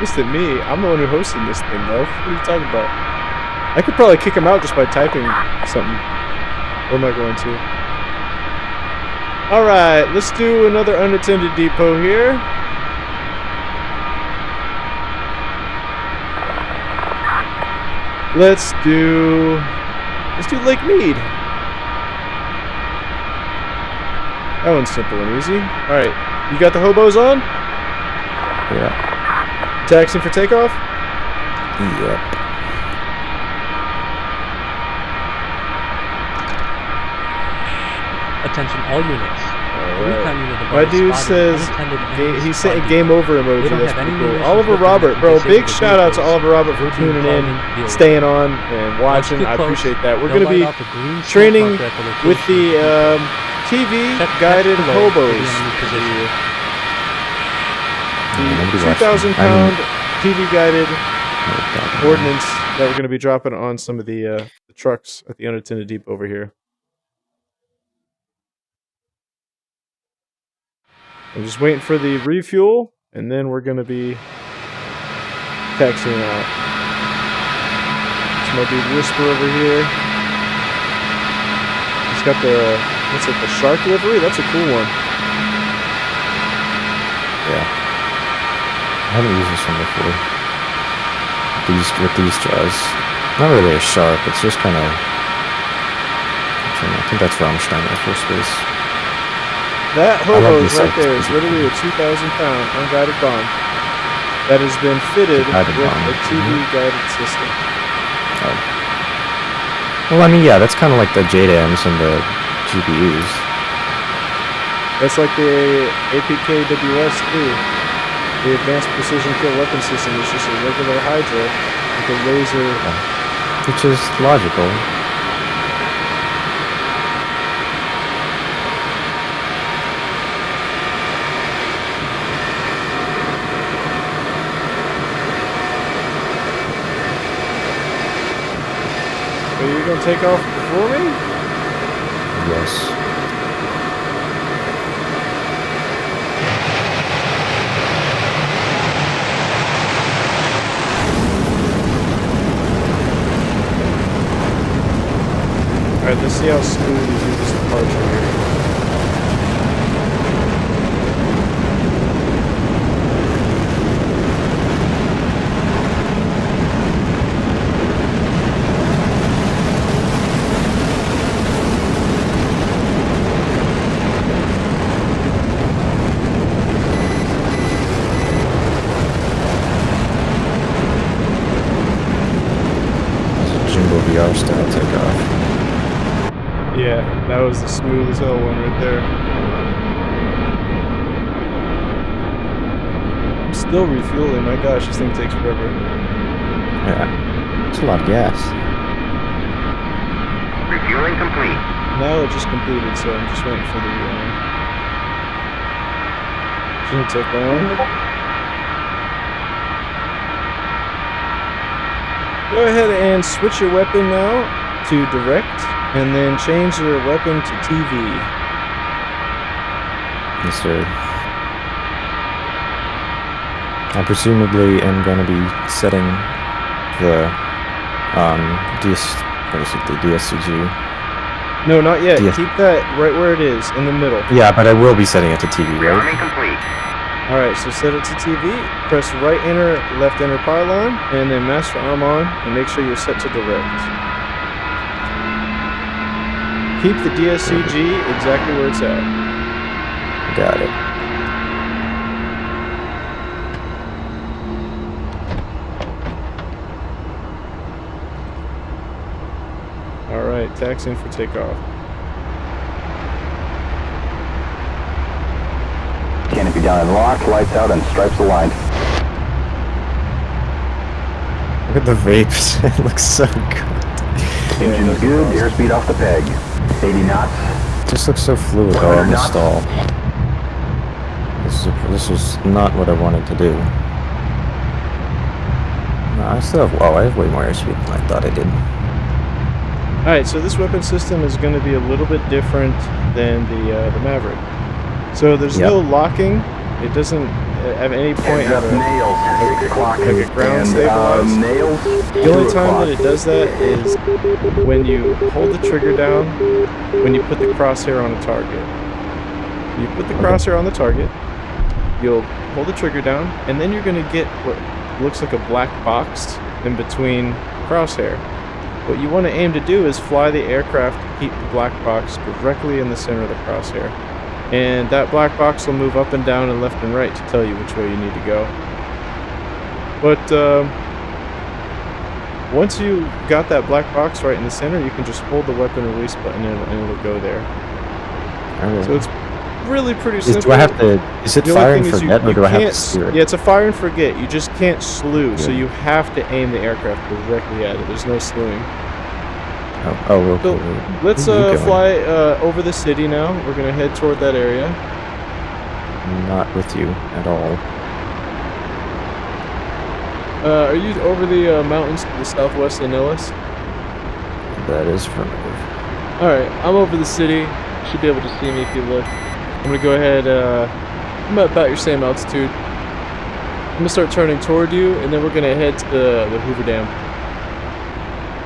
Pissed at me? I'm the one who hosted this thing, though. What are you talking about? I could probably kick him out just by typing something. Or am I going to? Alright, let's do another unattended depot here. Let's do Lake Mead. That one's simple and easy. Alright, you got the hobos on? Yeah. Taxiing for takeoff? Yep. Attention all units. Recon unit My device dude spotted says unattended enemy he's supply sent a depot. game over emoji. They don't That's have any pretty cool. munitions Oliver with them Robert, that bro. can Big disable shout out to vehicles. Oliver Robert for We're being tuning called in, field. staying on, and Once watching. you get I close, appreciate that. We're they'll going to be light off a green smoke training marker at the with location the of the TV Check guided below for the hobos. enemy position. The Nobody watched 2,000 them. I mean- pound TV guided Oh, God. ordnance that we're going to be dropping on some of the trucks at the unattended depot over here. I'm just waiting for the refuel, and then we're going to be taxiing out. This might be Whisper over here. He's got the, what's it, the shark livery? That's a cool one. Yeah. I haven't used this one before. With these jaws. Not really a shark, it's just kind of... I think that's Rammstein Air Force Base. That I love hobo this right sight. there is literally a 2,000 pound unguided bomb that has been fitted Guided with bomb. a TV guided system. Oh. Well, I mean, yeah, that's kind of like the JDAMs and the GPUs. That's like the APKWS too. The Advanced Precision Kill Weapon System is just a regular Hydra with a laser. Which is logical. Are you gonna take off before me? Yes. Alright, let's see how smooth you do this departure here. Jimbo VR style takeoff. Yeah, that was the smooth as hell one right there. I'm still refueling. My gosh, this thing takes forever. Yeah. It's a lot of gas. Refueling complete. Now it just completed, so I'm just waiting for the. Shouldn't take long. Go ahead and switch your weapon now to direct, and then change your weapon to TV. Yes, sir. I presumably am going to be setting the basically, DSCG. No, not yet. DS Keep that right where it is, in the middle. Yeah, but I will be setting it to TV, right? Rearming complete. Alright, so set it to TV, press right enter, left enter pylon, and then master arm on, and make sure you're set to direct. Keep the DSCG exactly where it's at. Got it. Alright, taxiing for takeoff. Canopy down and locked, lights out, and stripes aligned. Look at the vapes. It looks so good. Engine's good, airspeed off the peg. 80 knots. It just looks so fluid though in the stall. This is not what I wanted to do. No, I still have. Oh, I have way more airspeed than I thought I did. Alright, so this weapon system is going to be a little bit different than the Maverick. So there's no locking. It doesn't at any point have nails. 6 o'clock. like a ground stabilized. Nails. The only time that it does that is when you hold the trigger down, when you put the crosshair on a target. You put the crosshair on the target, you'll hold the trigger down, and then you're going to get what looks like a black box in between crosshair. What you want to aim to do is fly the aircraft to keep the black box directly in the center of the crosshair. And that black box will move up and down and left and right to tell you which way you need to go. But once you got that black box right in the center, you can just hold the weapon release button and it'll go there. So it's really pretty simple. Do I have to? Is it fire and forget, or do I have to steer it? Yeah, it's a fire and forget. You just can't slew, so you have to aim the aircraft directly at it. There's no slewing. Oh, So okay. let's fly over the city now. We're gonna head toward that area. I'm not with you at all. Are you over the mountains to the southwest of Nellis? That is primitive. Alright, I'm over the city. You should be able to see me if you look. I'm gonna go ahead, I'm at about your same altitude. I'm gonna start turning toward you, and then we're gonna head to the Hoover Dam.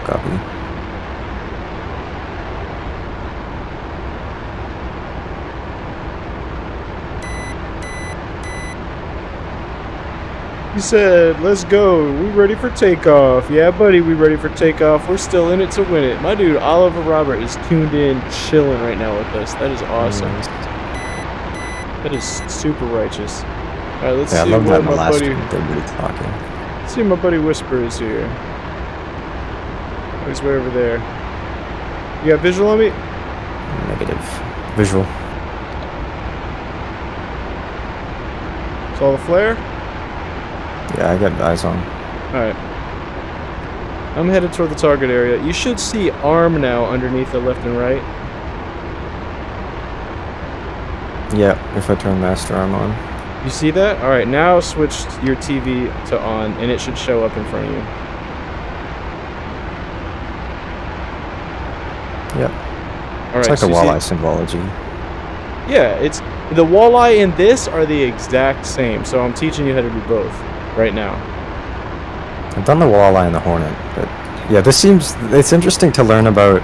Copy. He said, let's go. We ready for takeoff. Yeah, buddy, we ready for takeoff. We're still in it to win it. My dude, Oliver Robert, is tuned in, chilling right now with us. That is awesome. That is super righteous. All right, let's see I love what that in the my last buddy... one. They're really talking. Let's see what my buddy Whisper is here. Oh, he's way over there. You got visual on me? Negative. Visual. Saw the flare? Yeah, I got eyes on. Alright. I'm headed toward the target area. You should see arm now underneath the left and right. Yeah, if I turn master arm on. You see that? Alright, now switch your TV to on, and it should show up in front of you. Yep. Alright, It's like so the you see- walleye symbology. Yeah, it's the walleye and this are the exact same, so I'm teaching you how to do both right now. I've done the walleye and the hornet, but yeah, it's interesting to learn about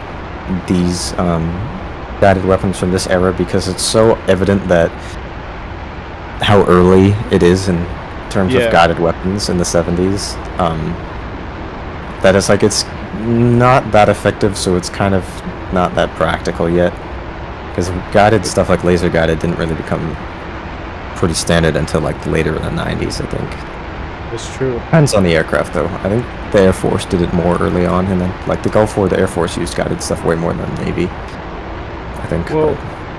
these guided weapons from this era because it's so evident that how early it is in terms of guided weapons in the 70s. That it's not that effective, so it's kind of not that practical yet. Because guided stuff like laser guided didn't really become pretty standard until like later in the 90s, I think. That's true. Depends on the aircraft though. I think the Air Force did it more early on, and then like the Gulf War, the Air Force used guided stuff way more than the Navy, I think. Well,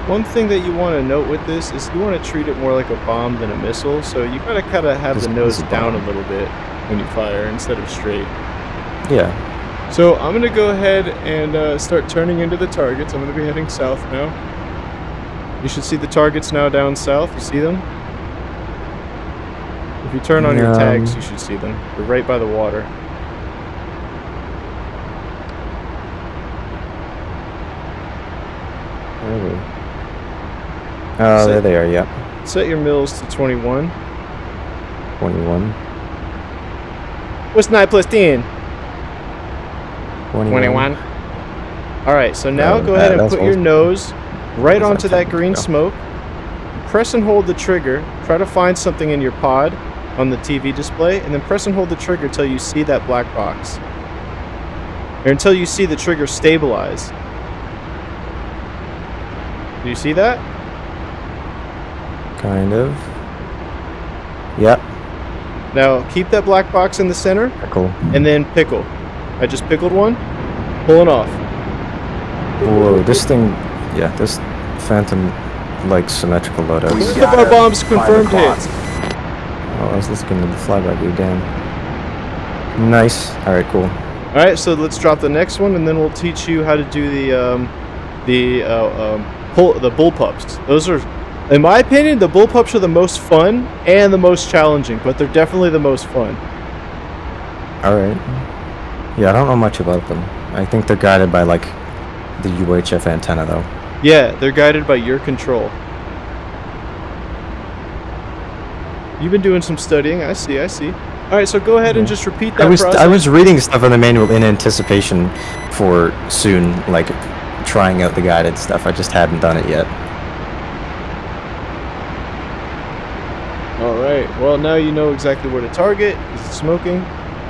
one thing that you want to note with this is you want to treat it more like a bomb than a missile, so you gotta kind of have the nose down a little bit when you fire instead of straight. Yeah. So I'm gonna go ahead and start turning into the targets. I'm gonna be heading south now. You should see the targets now down south. You see them? If you turn on your tags, you should see them. They're right by the water. Oh, there they are, yep. Set your mills to 21. 21. What's 9 plus 10? 21. All right, so now go ahead and put your nose right onto that green smoke. Press and hold the trigger. Try to find something in your pod on the TV display, and then press and hold the trigger until you see that black box. Or until you see the trigger stabilize. Do you see that? Kind of. Yep. Now keep that black box in the center. Cool. And then pickle. I just pickled one. Pulling off. Whoa, this thing, yeah, this Phantom like symmetrical loadout. Both of our bombs confirmed hits. Oh, I was listening to the flyby do again. Nice. All right, cool. All right, so let's drop the next one, and then we'll teach you how to do the bullpups. Those are, in my opinion, the bullpups are the most fun and the most challenging, but they're definitely the most fun. All right. Yeah, I don't know much about them. I think they're guided by like the UHF antenna, though. Yeah, they're guided by your control. You've been doing some studying. I see. All right, so go ahead and just repeat that process. I was reading stuff in the manual in anticipation for soon, like trying out the guided stuff. I just hadn't done it yet. All right. Well, now you know exactly where to target because it's smoking.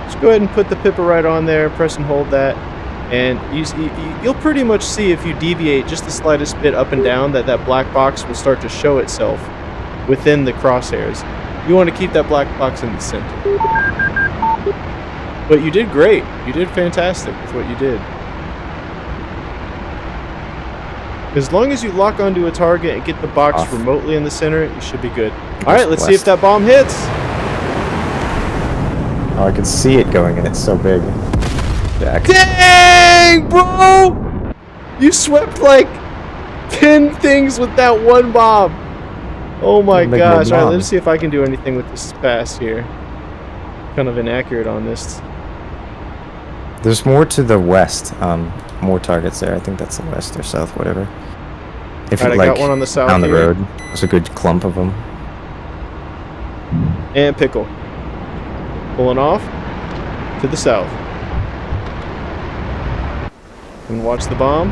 Just go ahead and put the pipper right on there. Press and hold that. And you'll pretty much see if you deviate just the slightest bit up and down that black box will start to show itself within the crosshairs. You want to keep that black box in the center. But you did great. You did fantastic with what you did. As long as you lock onto a target and get the box remotely in the center, you should be good. All right, let's see if that bomb hits. Oh, I can see it going, and it's so big. Jack. Dang, bro! You swept like 10 things with that one bomb. Oh my gosh. All right, let's see if I can do anything with this pass here. Kind of inaccurate on this. There's more to the west. More targets there. I think that's the west or south, whatever. If All right, you, like, I got one on the south down the here. road, there's a good clump of them. And pickle. Pulling off to the south. And watch the bomb.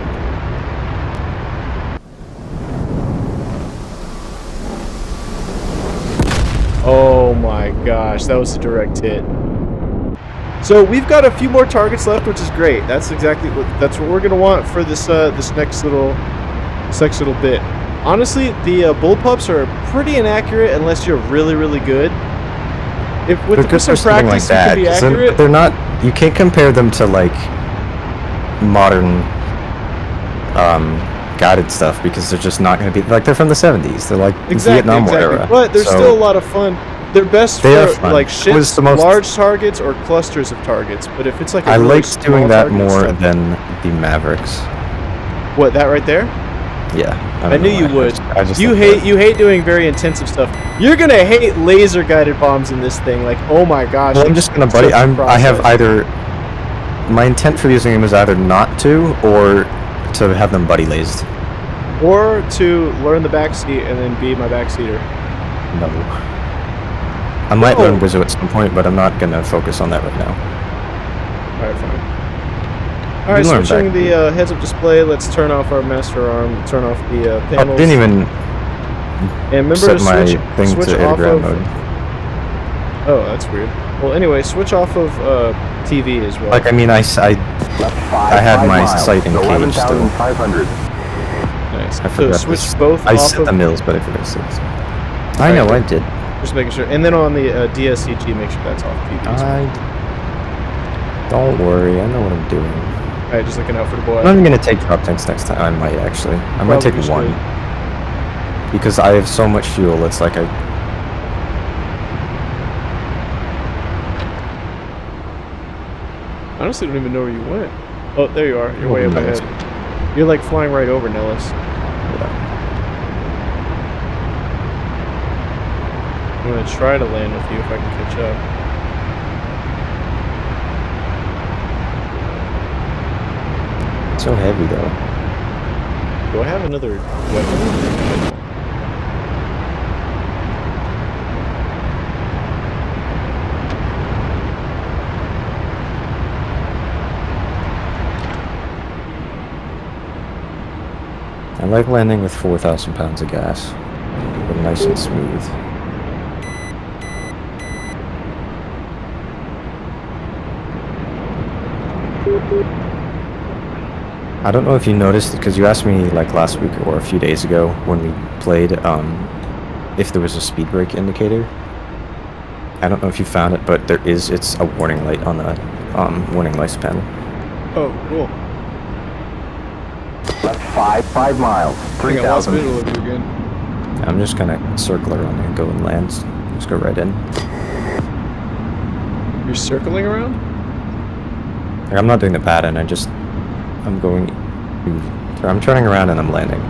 Oh my gosh, that was a direct hit. So we've got a few more targets left, which is great. That's exactly what we're gonna want for this this next little bit. Honestly, the bullpups are pretty inaccurate unless you're really good. If with some practice you can be accurate. They're not. You can't compare them to like modern guided stuff because they're just not going to be like they're from the 70s. They're like Vietnam War era. But they're still a lot of fun. They're best for like ships, large targets, or clusters of targets. But if it's like I liked doing that more than the Mavericks. What, that right there? Yeah. I knew you would. I just you hate doing very intensive stuff. You're gonna hate laser guided bombs in this thing. Like, oh my gosh. Well, I'm just gonna buddy. I have either. My intent for using them is either not to or to have them buddy lased. Or to learn the backseat and then be my backseater. No. I might learn Wizzo at some point, but I'm not gonna focus on that right now. Alright, fine. Alright, switching the heads-up display, let's turn off our master arm, turn off the panels. I didn't even and remember set to my switch thing to off air-to-ground of... mode. Oh, that's weird. Well, anyway, switch off of TV as well. Like, I mean, I had my sight engaged still. 11,500. Nice. I forgot so switch this. both I off set of... the mills, but I forgot to set. I know, I did. Just making sure. And then on the DSCG, make sure that's off TV. Don't worry, I know what I'm doing. Alright, just looking out for the boy. I'm not even gonna take drop tanks next time. I might actually. I might take one. Because I have so much fuel, it's like I... Honestly, don't even know where you went. Oh, there you are. You're way up ahead. You're like flying right over Nellis. I'm gonna try to land with you if I can catch up. So heavy though. Do I have another weapon? I like landing with 4,000 pounds of gas. But nice and smooth. I don't know if you noticed, because you asked me like last week or a few days ago when we played, if there was a speed brake indicator. I don't know if you found it, but there is. It's a warning light on the warning lights panel. Oh, cool. Left 5 miles. I lost 3,000. visual of you again. I'm just gonna circle around and go and land. Just go right in. You're circling around? Like, I'm not doing the pattern. I'm going. I'm turning around and I'm landing.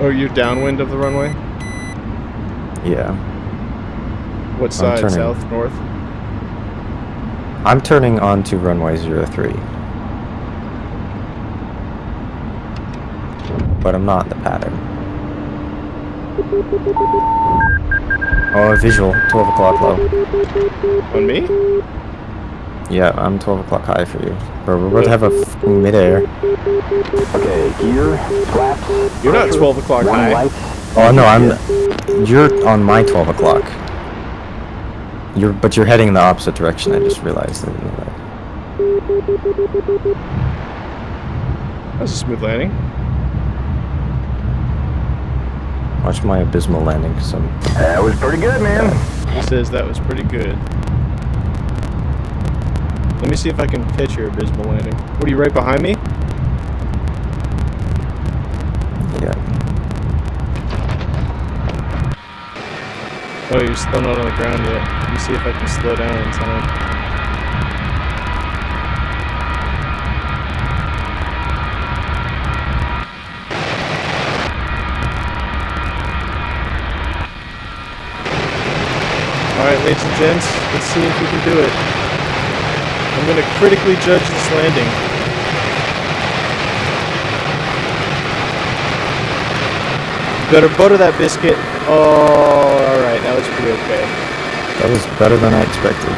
Oh, you're downwind of the runway? Yeah. What side? turning. South, north? I'm turning onto runway 03. But I'm not in the pattern. Oh, visual. 12 o'clock low. On me? Yeah, I'm 12 o'clock high for you. Bro, we're about to have a fucking midair. Okay, gear, flaps. You're not 12 o'clock warning high. lights. Oh no, you're on my 12 o'clock. But you're heading in the opposite direction. I just realized. I didn't know that. That was a smooth landing. Watch my abysmal landing. Some. That was pretty good, man. He says that was pretty good. Let me see if I can catch your abysmal landing. What, are you right behind me? Yeah. Oh, you're still not on the ground yet. Let me see if I can slow down in time. Alright, ladies and gents, let's see if we can do it. I'm gonna critically judge this landing. Better butter that biscuit. Oh, alright, that was pretty okay. That was better than I expected.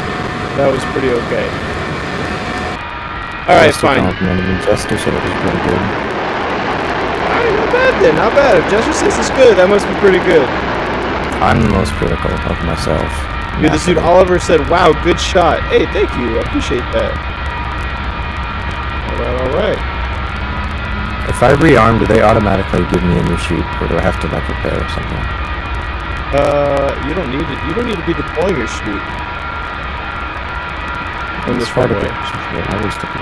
That was pretty okay. Alright, fine. Jester said it was pretty good. Alright, not bad then, not bad. If Jester says it's good, that must be pretty good. I'm the most critical of myself. Dude, this dude Oliver said, wow, good shot. Hey, thank you, I appreciate that. Alright. If I rearm, do they automatically give me a new shoot, or do I have to like repair or something? You don't need to be deploying your chute. On this Part of runway. it.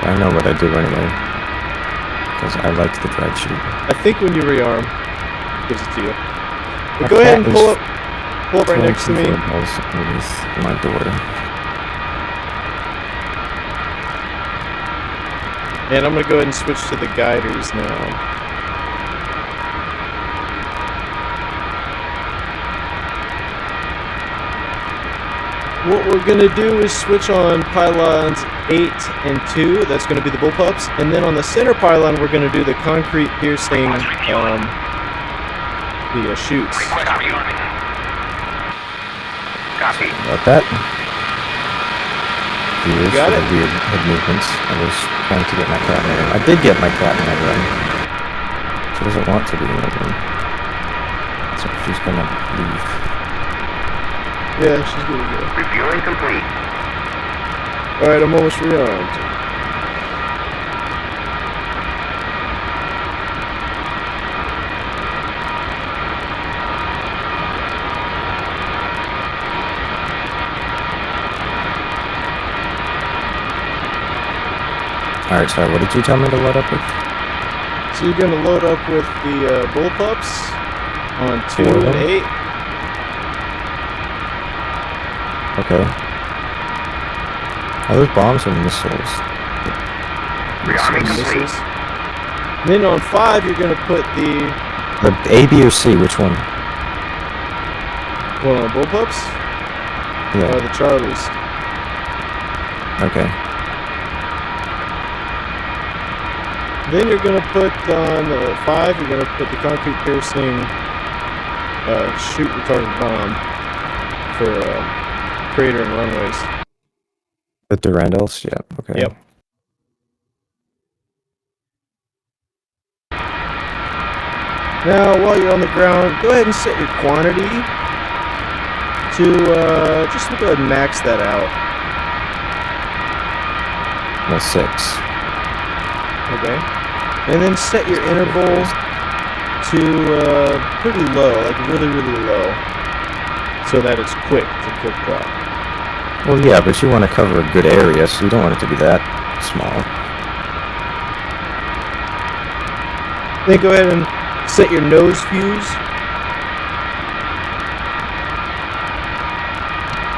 I know what I do anyway. Because I like the drag shoot. I think when you rearm, it gives it to you. But go ahead and pull up right next to me. Underneath my door. And I'm gonna go ahead and switch to the guiders now. What we're gonna do is switch on pylons 8 and 2. That's gonna be the bullpups, and then on the center pylon, we're gonna do the concrete piercing, the chutes. Got that? Viewers got for it? the weird head movements. I was trying to get my cat in the room. I did get my cat in the room. She doesn't want to be in the room. So she's gonna leave. Yeah, she's gonna go. Refueling complete. Alright, I'm almost rearmed. Alright, sorry, what did you tell me to load up with? So you're gonna load up with the bullpups on 2 4 of and them? 8. Okay. Are those bombs or missiles? Rearming complete. Missiles. Then on 5, you're gonna put the A, B, or C? Which one? on the bullpups. Yeah. The Charlies. Okay. Then you're gonna put on 5. You're gonna put the concrete piercing shoot retardant bomb for crater and runways. The Durandals? Yeah. Okay. Yep. Now, while you're on the ground, go ahead and set your quantity to, just go ahead and max that out. Well, 6. Okay. And then set your interval to, pretty low, like really, really low, so that it's quick drop. Well, yeah, but you want to cover a good area, so you don't want it to be that small. Then go ahead and set your nose fuse.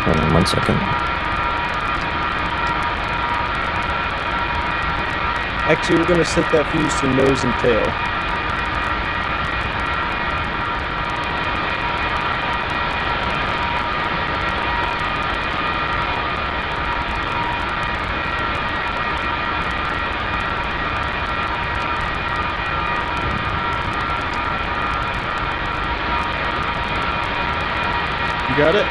Hold on 1 second. Actually, we're going to set that fuse to nose and tail. You got it?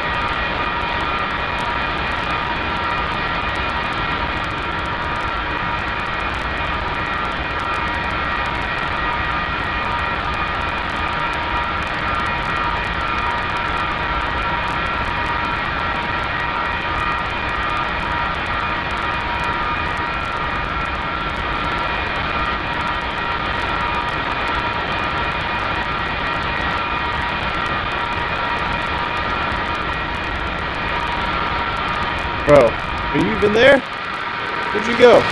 Bro, are you even there? Where'd you go?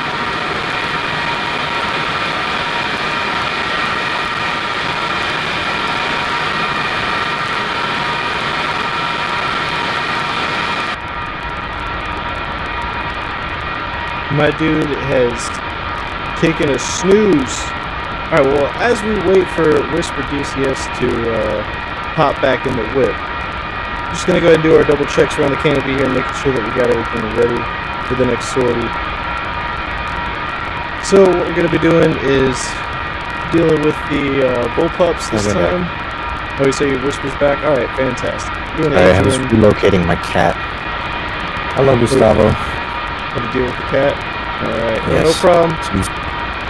My dude has taken a snooze. Alright, well, as we wait for WhisperDCS to hop back in the whip, I'm just gonna go ahead and do our double checks around the canopy here, making sure that we got everything ready for the next sortie. So what we're gonna be doing is dealing with the bullpups this time. Oh, you say your Whisper's back? Alright, fantastic. Alright, I was relocating my cat. Hello, Gustavo. How to deal with the cat? Alright, Yes. no problem. She's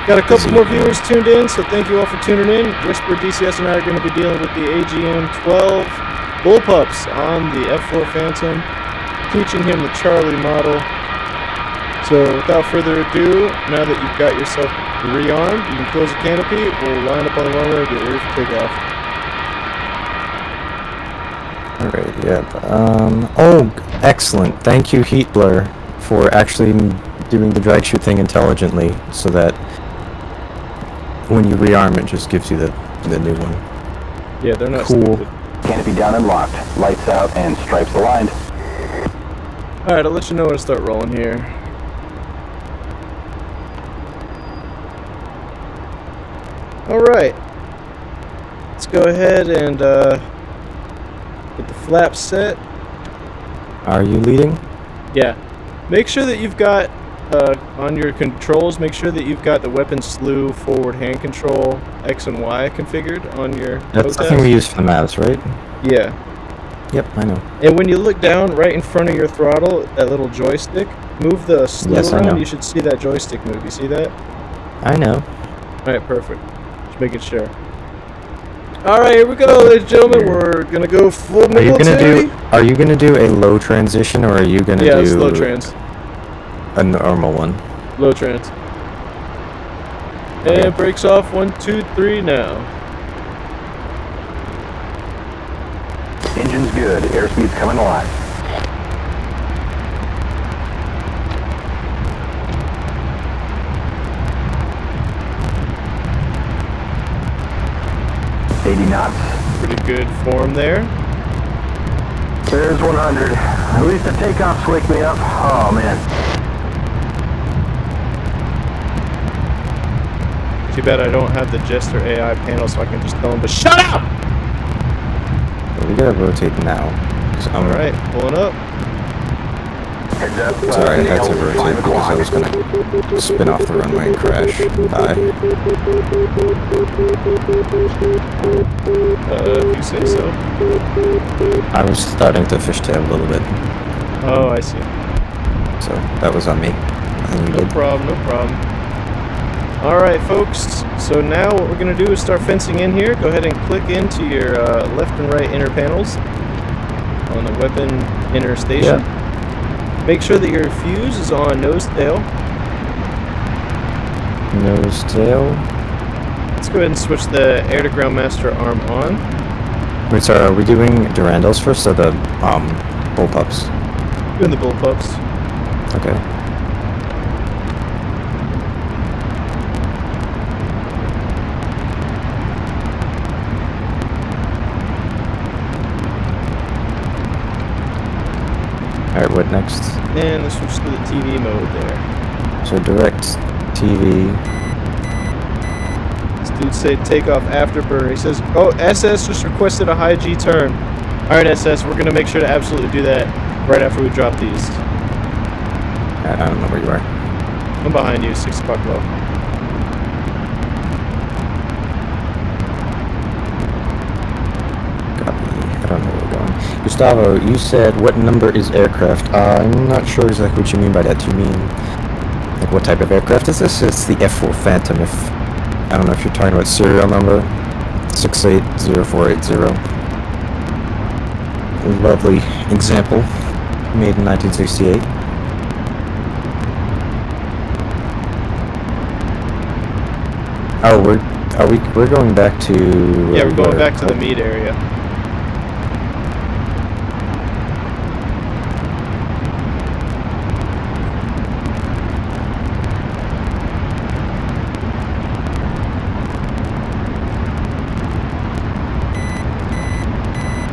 Got a couple busy. more viewers tuned in, so thank you all for tuning in. WhisperDCS and I are going to be dealing with the AGM-12 bullpups on the F4 Phantom, teaching him the Charlie model. So without further ado, now that you've got yourself rearmed, you can close the canopy, we'll line up on the runway and get ready for takeoff. Alright, yep. Oh, excellent. Thank you, Heat Blur, for actually doing the drag shoot thing intelligently, so that when you rearm it just gives you the new one. Yeah, they're not Cool. stupid. Canopy down and locked. Lights out and stripes aligned. Alright, I'll let you know when to start rolling here. Alright. Let's go ahead and get the flaps set. Are you leading? Yeah. Make sure that you've got, on your controls, make sure that you've got the weapon slew forward hand control X and Y configured on your That's the thing we use for the maps, right? Yeah. Yep, I know. And when you look down right in front of your throttle, that little joystick, move the slew Yes, I around, know. you should see that joystick move. You see that? I know. Alright, perfect. Just making sure. Alright, here we go, ladies and gentlemen. We're gonna go full military. Are you gonna do a low transition, or are you gonna Yeah, do it's low trans. a normal one? Low trans. Okay. And brakes off. 1, 2, 3 now. Engine's good. Airspeed's coming alive. $80 knots. Pretty good form there. There's 100. At least the takeoffs wake me up. Oh man. Too bad I don't have the Jester AI panel, so I can just tell him to shut up! Well, we gotta rotate now. Alright, pulling up. Heads up. Sorry, I had to nails, rotate 5 because I o'clock. was gonna spin off the runway and crash. Die. If you say so. I was starting to fishtail a little bit, Oh, I see. so that was on me. Nothing you No did. problem, no problem. Alright folks, so now what we're going to do is start fencing in here. Go ahead and click into your left and right inner panels on the weapon inner station. Yeah. Make sure that your fuse is on nose tail. Nose tail. Let's go ahead and switch the air to ground master arm on. Wait, sorry, are we doing Durandals first or the bullpups? Doing the bullpups. Okay. Alright, what next? And let's switch to the TV mode there. So direct TV. This dude said take off afterburner. He says, oh, SS just requested a high G turn. Alright, SS, we're going to make sure to absolutely do that right after we drop these. I don't know where you are. I'm behind you, 6 o'clock low. Copy. I don't know where we're going. Gustavo, you said what number is aircraft? I'm not sure exactly what you mean by that. Do you mean, like, what type of aircraft is this? It's the F4 Phantom. I don't know if you're talking about serial number. 680480. Lovely example. Made in 1968. Oh, we're going back to... Yeah, we're going back to the meat area.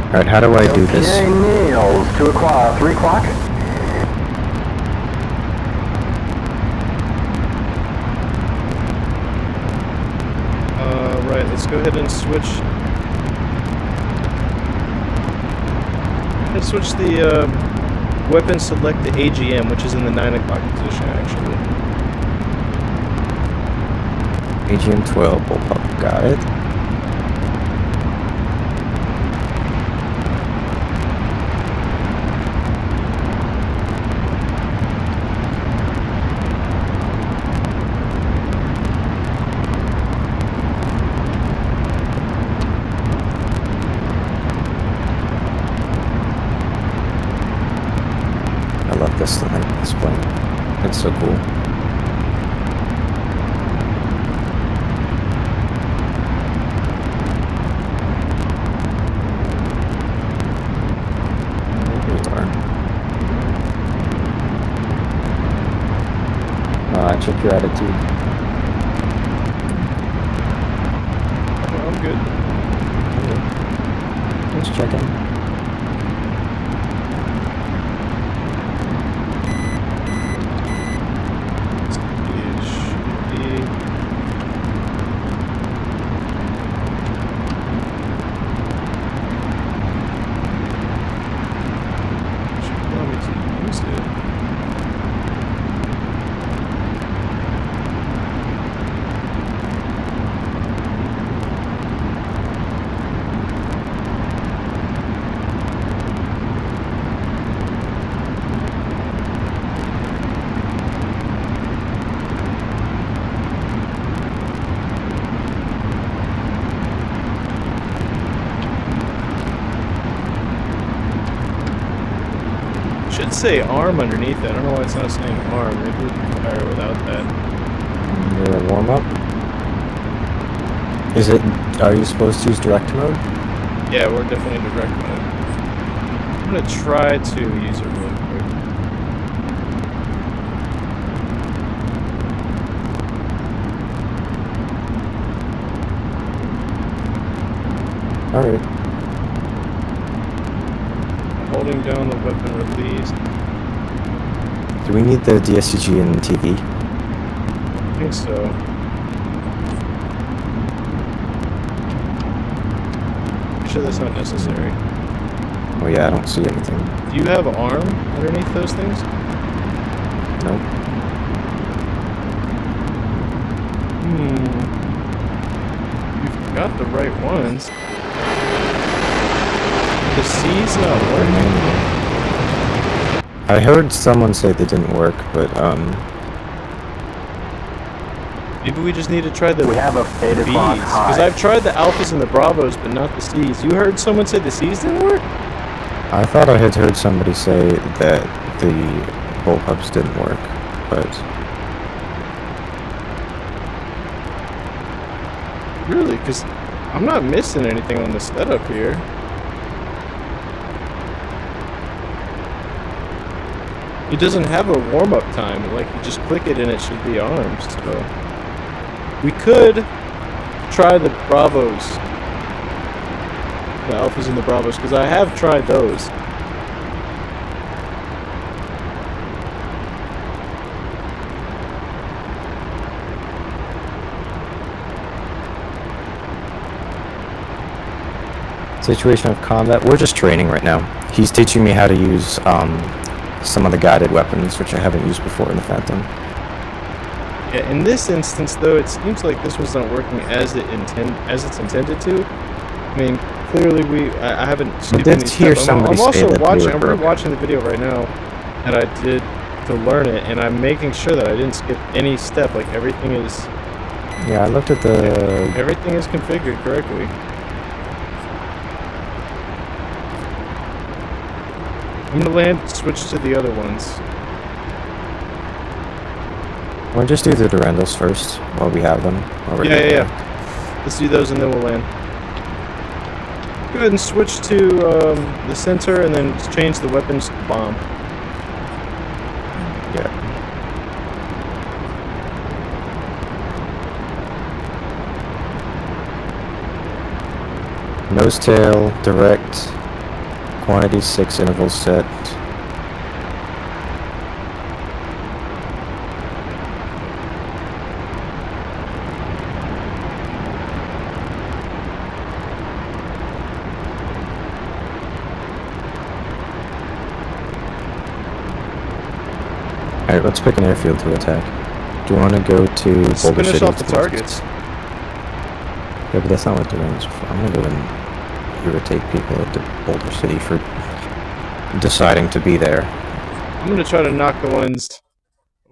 Alright, how do I do this? Okay, Niels, 2 o'clock, 3 o'clock? Right, let's go ahead and switch. Let's switch the weapon select to AGM, which is in the 9 o'clock position, actually. AGM 12, bullpup, got it. I love this thing, this plane. It's so cool. Here we are. Check your attitude. Oh, I'm good. Just checking. Should say arm underneath it. I don't know why it's not saying arm. Maybe we can fire without that. Your warm up. Is it? Are you supposed to use direct mode? Yeah, we're definitely in direct mode. I'm gonna try to use it really quick. All right. Holding down the weapon release. Do we need the DSCG and TV? I think so. Actually, that's not necessary. Oh yeah, I don't see anything. Do you have arm underneath those things? Nope. You've got the right ones. The C's not working. I heard someone say they didn't work, but Maybe we just need to try the We have a 8 B's. o'clock Because high. I've tried the Alphas and the Bravos, but not the C's. You heard someone say the C's didn't work? I thought I had heard somebody say that the bullpups didn't work, but Really? Because I'm not missing anything on the setup here. It doesn't have a warm-up time. Like, you just click it and it should be armed, so... We could try the Bravos. The Alphas and the Bravos, because I have tried those. situation of combat, we're just training right now. He's teaching me how to use some of the guided weapons, which I haven't used before in the Phantom. Yeah, in this instance, though, it seems like this was not working as it's intended to. I mean, clearly I haven't skipped did any hear steps. somebody I'm say also that they watching. were I'm broken. rewatching the video right now that I did to learn it, and I'm making sure that I didn't skip any step. Like everything is Yeah, I looked at the... everything is configured correctly. I'm gonna land, switch to the other ones. We'll just do the Durandals first, while we have them. While we're Yeah, getting yeah, there. yeah. Let's do those and then we'll land. Go ahead and switch to the center and then change the weapons to bomb. Yeah. Nose tail, direct, quantity 6, interval set. Alright, let's pick an airfield to attack. Do you want to go to Let's Boulder finish City? off the targets. Yeah, but that's not what Durandals are for. I'm gonna go and irritate people at Boulder City for deciding to be there. I'm gonna try to knock the ones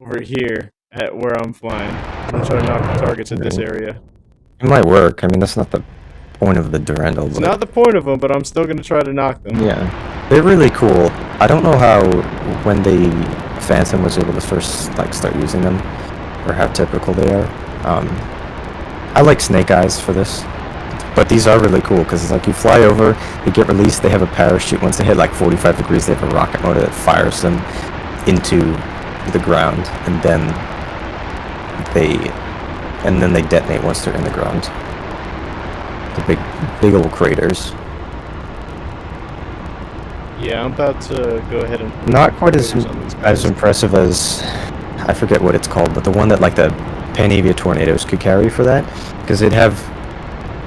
over here at where I'm flying. I'm gonna try to knock the targets at this area. It might work. I mean, that's not the point of the Durandal. It's but- not the point of them, but I'm still gonna try to knock them. Yeah, they're really cool. I don't know how when the Phantom was able to first start using them, or how typical they are. I like Snake Eyes for this, but these are really cool because it's like you fly over, they get released, they have a parachute. Once they hit like 45 degrees, they have a rocket motor that fires them into the ground, and then they detonate once they're in the ground. The big old craters. Yeah, I'm about to go ahead and... Not quite as focus on these guys. impressive as, I forget what it's called, but the one that like the Panavia tornadoes could carry for that, because it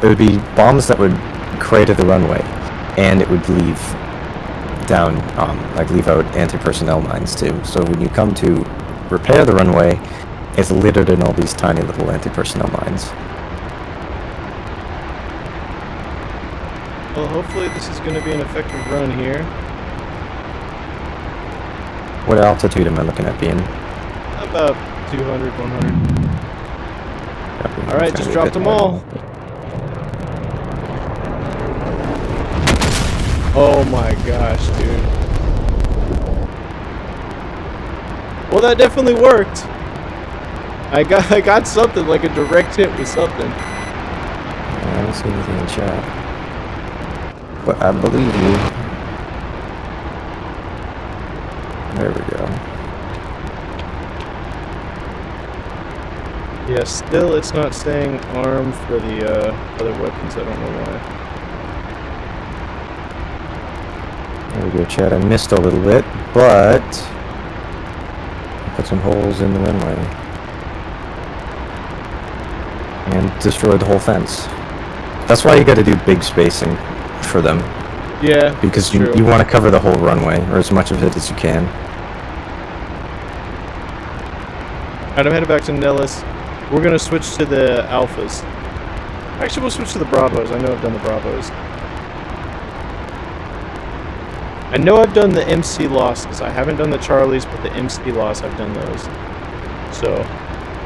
would be bombs that would crater the runway, and it would leave down, leave out anti-personnel mines too. So when you come to repair the runway, it's littered in all these tiny little anti-personnel mines. Well, hopefully this is gonna be an effective run here. What altitude am I looking at being? About 200, 100. Alright, just dropped them all. Oh my gosh, dude. Well, that definitely worked. I got something, like a direct hit with something. I don't see anything in chat. But I believe you. There we go. Yeah, still it's not saying armed for the other weapons. I don't know why. There we go, Chad. I missed a little bit, but put some holes in the runway and destroyed the whole fence. That's why you got to do big spacing for them, Yeah, because true. you want to cover the whole runway or as much of it as you can. Alright, I'm headed back to Nellis. We're gonna switch to the Alphas. Actually, we'll switch to the Bravos. I know I've done the Bravos. I know I've done the MC losses. I haven't done the Charlies, but the MC loss, I've done those. So,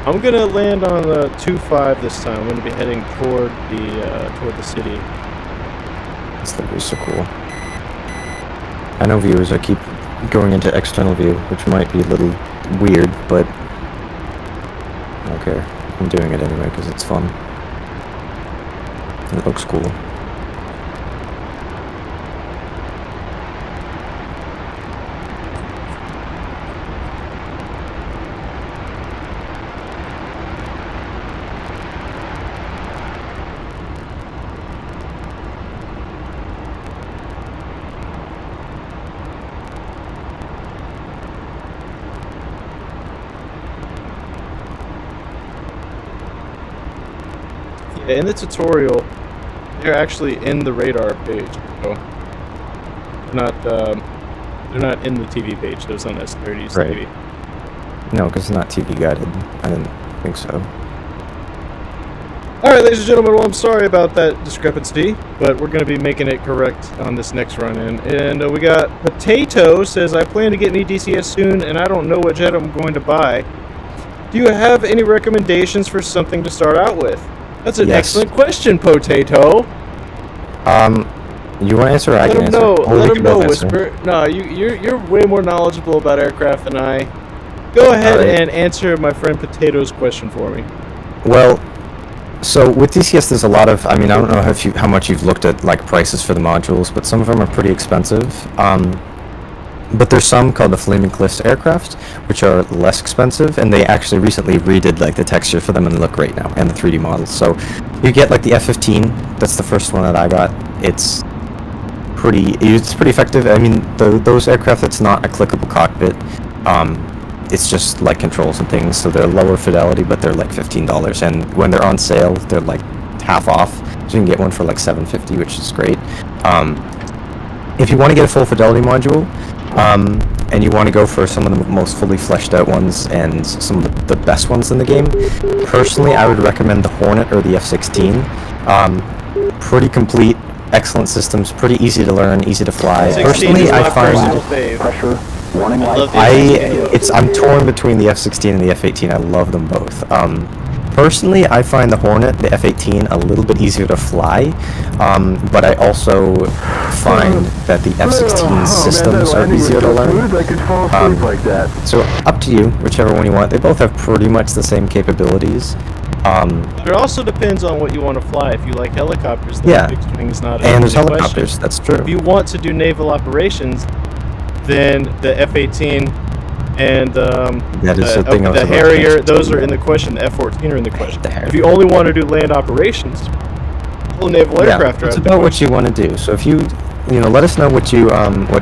I'm gonna land on the 2-5 this time. I'm gonna be heading toward the city. This thing is so cool. I know, viewers, I keep going into external view, which might be a little weird, but I don't care. I'm doing it anyway because it's fun. It looks cool. In the tutorial, they're actually in the radar page, so they're not in the TV page. Those unnecessary to use Right. TV. No, because it's not TV guided. I didn't think so. All right, ladies and gentlemen. Well, I'm sorry about that discrepancy, but we're going to be making it correct on this next run-in. And we got Potato says, I plan to get me DCS soon, and I don't know what jet I'm going to buy. Do you have any recommendations for something to start out with? That's an excellent question, Potato. You want to answer or I can answer? Let him know, Whisper. No, you're way more knowledgeable about aircraft than I. Go ahead and answer my friend Potato's question for me. Well, so with DCS, there's a lot of. I mean, I don't know how much you've looked at like prices for the modules, but some of them are pretty expensive. But there's some called the Flaming Cliffs aircraft, which are less expensive, and they actually recently redid like the texture for them and they look great now, and the 3D models. So you get like the F-15. That's the first one that I got. It's pretty effective. I mean, those aircraft, it's not a clickable cockpit. It's just like controls and things, so they're lower fidelity, but they're like $15, and when they're on sale, they're like half off. So you can get one for like $750, which is great. If you want to get a full fidelity module, and you want to go for some of the most fully fleshed out ones and some of the best ones in the game, personally I would recommend the Hornet or the F-16. Pretty complete, excellent systems, pretty easy to learn, easy to fly. Personally, I find I'm torn between the F-16 and the F-18. I love them both. Personally, I find the Hornet, the F-18, a little bit easier to fly, but I also find that the F-16 systems are easier to learn. So up to you, whichever one you want. They both have pretty much the same capabilities. It also depends on what you want to fly. If you like helicopters, then fixed wing is not and there's helicopters, that's true. If you want to do naval operations, then the F-18 and the Harrier, those are in the question. The F-14 are in the question. If you only want to do land operations, full naval aircraft are it's about what you want to do. So if you let us know what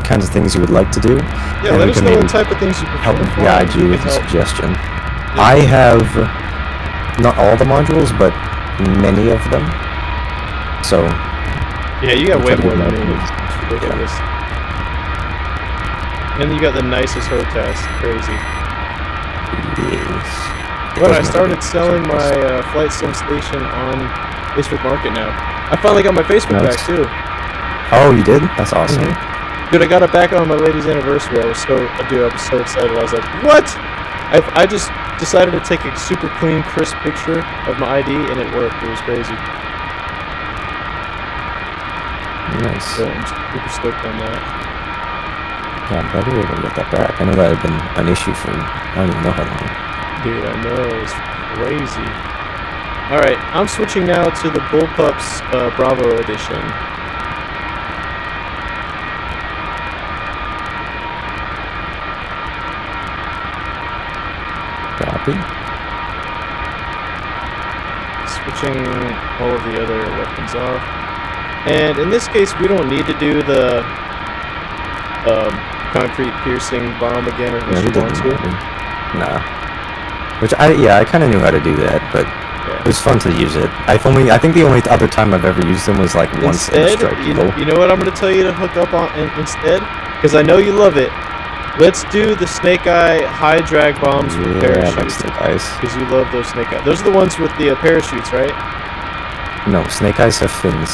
kinds of things you would like to do. Yeah, let us know what type of things you prefer. Help guide you with a suggestion. I have not all the modules, but many of them. So yeah, you got way more than me. It's ridiculous. And you got the nicest HOTAS. Crazy. Yes. But I started selling my flight sim station on Facebook Market now. I finally got my Facebook back too. Oh, you did? That's awesome. Dude, I got it back on my lady's anniversary. I was so excited. I was like, what? I just decided to take a super clean, crisp picture of my ID, and it worked. It was crazy. Nice. So I'm super stoked on that. Yeah, I'm glad we were able to get that back. I know that had been an issue for I don't even know how long. Dude, I know. It was crazy. Alright, I'm switching now to the Bullpups Bravo edition. Copy. Switching all of the other weapons off. And in this case, we don't need to do the concrete piercing bomb again unless you want to. Nah. Which I kind of knew how to do that, but it was fun to use it. I think the only other time I've ever used them was like once in a strike. You know what I'm going to tell you to hook up on instead? Because I know you love it. Let's do the Snake Eye high drag bombs with parachutes. Like Snake Eyes. Because you love those Snake Eyes. Those are the ones with the parachutes, right? No, Snake Eyes have fins.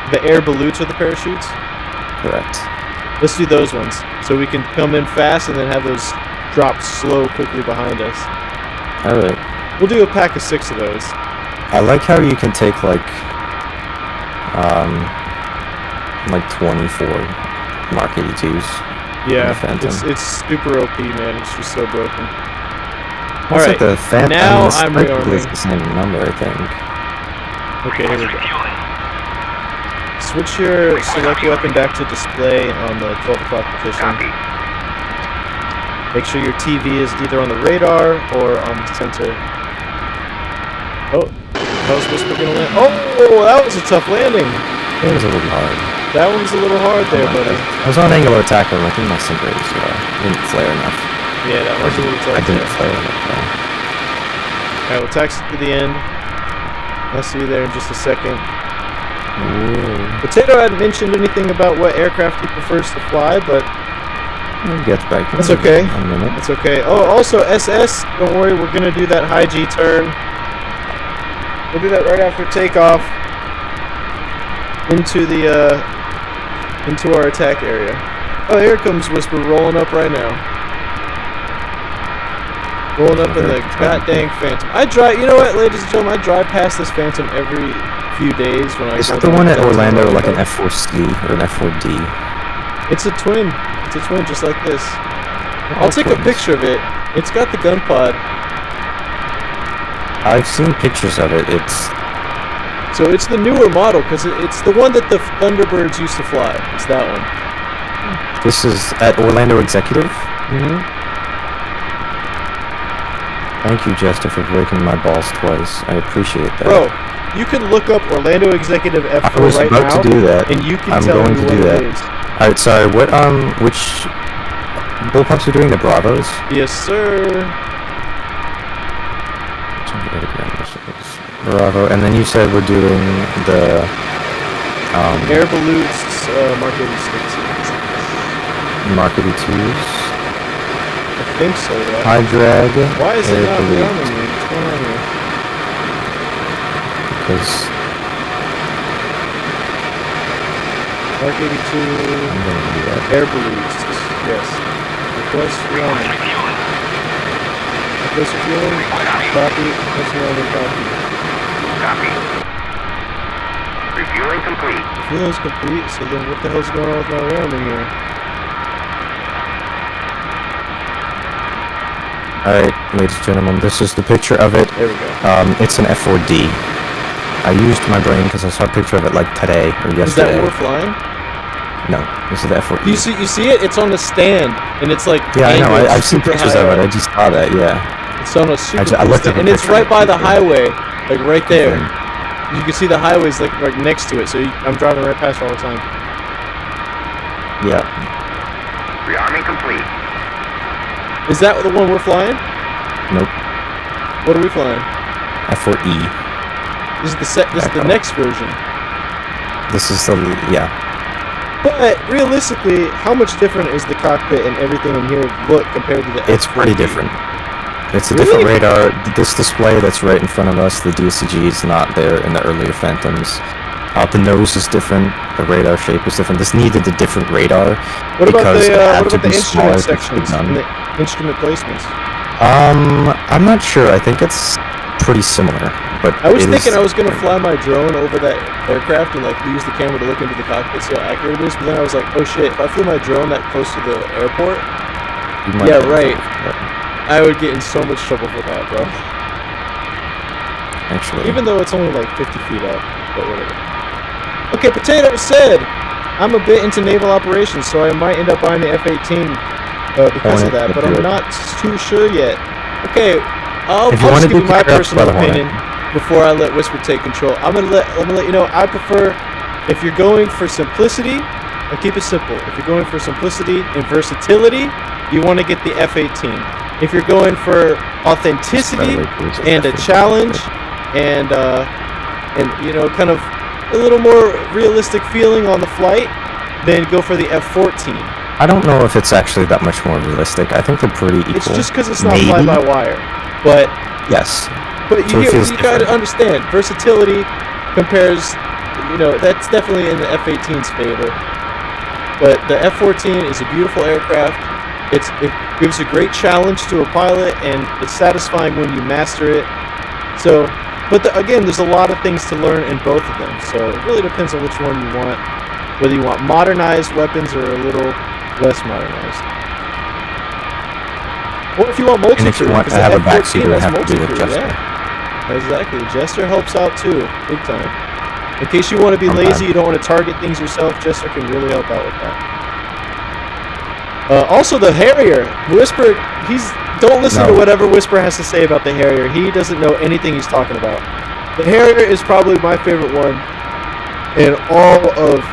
The air balloons are the parachutes? Correct. Let's do those ones. So we can come in fast and then have those drop slow quickly behind us. Alright. We'll do a pack of 6 of those. I like how you can take like 24 Mark 82s. Yeah, Phantom. it's super OP, man. It's just so broken. It's All right, like the Phantom. now the I'm Sniper rearming. is the same number, I think. Okay, here we go. Switch your select weapon back to display on the 12 o'clock position. Make sure your TV is either on the radar or on the sensor. Oh, how's Whisper gonna land? Oh, that was a tough landing. It was a little hard. That one was a little hard there, buddy. I was on angular attack, but I think my sync rate was low. I didn't flare enough. Yeah, that was a little tough. I didn't there. flare enough, though. Alright, we'll taxi to the end. I'll see you there in just a second. Ooh. Potato hadn't mentioned anything about what aircraft he prefers to fly, but We'll get back to that's okay. in a minute. That's okay. Oh, also SS, don't worry, we're gonna do that high G turn. We'll do that right after takeoff into the into our attack area. Oh, here comes Whisper rolling up right now. Rolling up in the goddamn Phantom. I drive. You know what, ladies and gentlemen, I drive past this Phantom every few days when I. Is go that the down one at to Orlando, like an Orlando. F4C or an F4D? It's a twin. It's a twin, just like this. Oh, I'll take a twins. picture of it. It's got the gun pod. I've seen pictures of it. It's So it's the newer model, because it's the one that the Thunderbirds used to fly. It's that one. This is at Orlando Executive. Mm-hmm. Thank you, Jester, for breaking my balls twice. I appreciate that. Bro, you can look up Orlando Executive I F4 was right about now, to do that. and you can I'm tell going me to what do that. it is. All right, sorry. What which bullpups are doing the Bravos? Yes, sir. Bravo, and then you said we're doing the Air Balloons, Mark 86. Mark 82s, I think so, yeah. high drag, Why is it air not balloons, rearming me? What's going on here? because Mark 82, I'm going to do that. Air Balloons. Yes. Request rearming. Request refueling. Copy. Request rearming. Copy. Copy. Refueling complete. Refueling's complete, so then what the hell's going on with my rearming here? Alright, ladies and gentlemen, this is the picture of it. There we go. It's an F4D. I used my brain because I saw a picture of it like today or Is that yesterday. what we're flying? No, this is the F4D. You see it? It's on the stand, and it's like Yeah, I know. angled I've seen super pictures high of it. up. I just saw that. Yeah. It's on a super I looked stand, at the and it's picture. right by the highway, like right there. Confirmed. You can see the highways like right next to it, so I'm driving right past it all the time. Yeah. Rearming complete. Is that the one we're flying? Nope. What are we flying? F4E. This is the next version. This is the yeah. But realistically, how much different is the cockpit and everything in here look compared to the It's F4D? pretty different. It's a Really? different radar. This display that's right in front of us, the DCG, is not there in the earlier Phantoms. The nose is different. The radar shape is different. This needed a different radar What about because it had what to about the be smaller instrument to be sections done. and the instrument placements? I'm not sure. I think it's pretty similar, but I was it thinking is I was gonna fly my drone over that aircraft and like use the camera to look into the cockpit, see how accurate it is. But then I was like, oh shit! If I flew my drone that close to the airport, you might yeah, be right. able to- I would get in so much trouble for that, bro. Actually, Even though it's only like 50 feet up, but whatever. Okay, Potato said, I'm a bit into naval operations, so I might end up buying the F-18 because of that, but I'm not too sure yet. Okay, I'll If you just wanna give do you my Carrier, personal buy the Hornet. opinion before I let Whisper take control. I'm gonna let you know. I prefer, if you're going for simplicity, I'll keep it simple. If you're going for simplicity and versatility, you want to get the F-18. If you're going for authenticity and a challenge and you know, kind of a little more realistic feeling on the flight, then go for the F-14. I don't know if it's actually that much more realistic. I think they're pretty equal. It's just because it's not Maybe. fly-by-wire. But Yes. But So you, it feels you gotta different. understand, versatility compares, you know, that's definitely in the F-18's favor. But the F-14 is a beautiful aircraft. It gives a great challenge to a pilot, and it's satisfying when you master it. So, but again, there's a lot of things to learn in both of them. So it really depends on which one you want. Whether you want modernized weapons or a little less modernized. Or if you want multi-crew. And if you want to have a backseat, it would have to be with Jester. Yeah, exactly. Jester helps out too, big time. In case you want to be lazy, you don't want to target things yourself, Jester can really help out with that. Also, the Harrier. Whisper, don't listen to whatever Whisper has to say about the Harrier. He doesn't know anything he's talking about. The Harrier is probably my favorite one in all of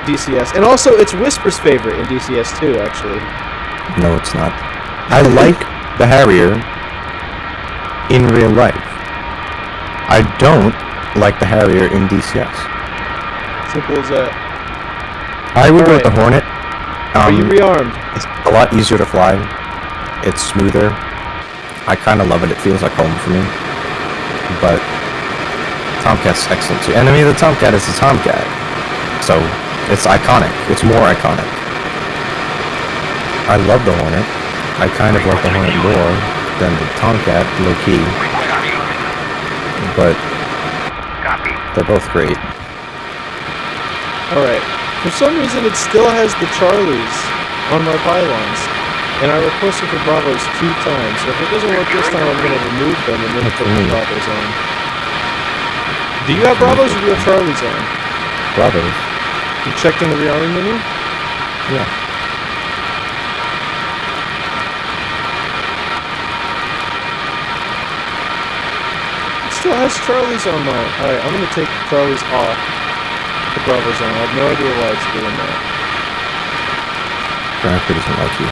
DCS. And also, it's Whisper's favorite in DCS too, actually. No, it's not. I like the Harrier in real life. I don't like the Harrier in DCS. Simple as that. I would go with the Hornet. Are you rearmed? It's a lot easier to fly. It's smoother. I kind of love it. It feels like home for me. But Tomcat's excellent too. And I mean, the Tomcat is a Tomcat. So it's iconic. It's more iconic. I love the Hornet. I kind of like the Hornet more than the Tomcat, low key. But they're both great. Alright. For some reason, it still has the Charlies on my pylons. And I requested for Bravos 2 times. So if it doesn't work this time, I'm going to remove them and then put the Bravos on. Do you have Bravos or do you have Charlies on? Bravos. You checked in the rearming menu? Yeah. It still has Charlies on mine. Alright, I'm going to take Charlies off. The Bravos on. I have no idea why it's doing that. Frankly, doesn't like you.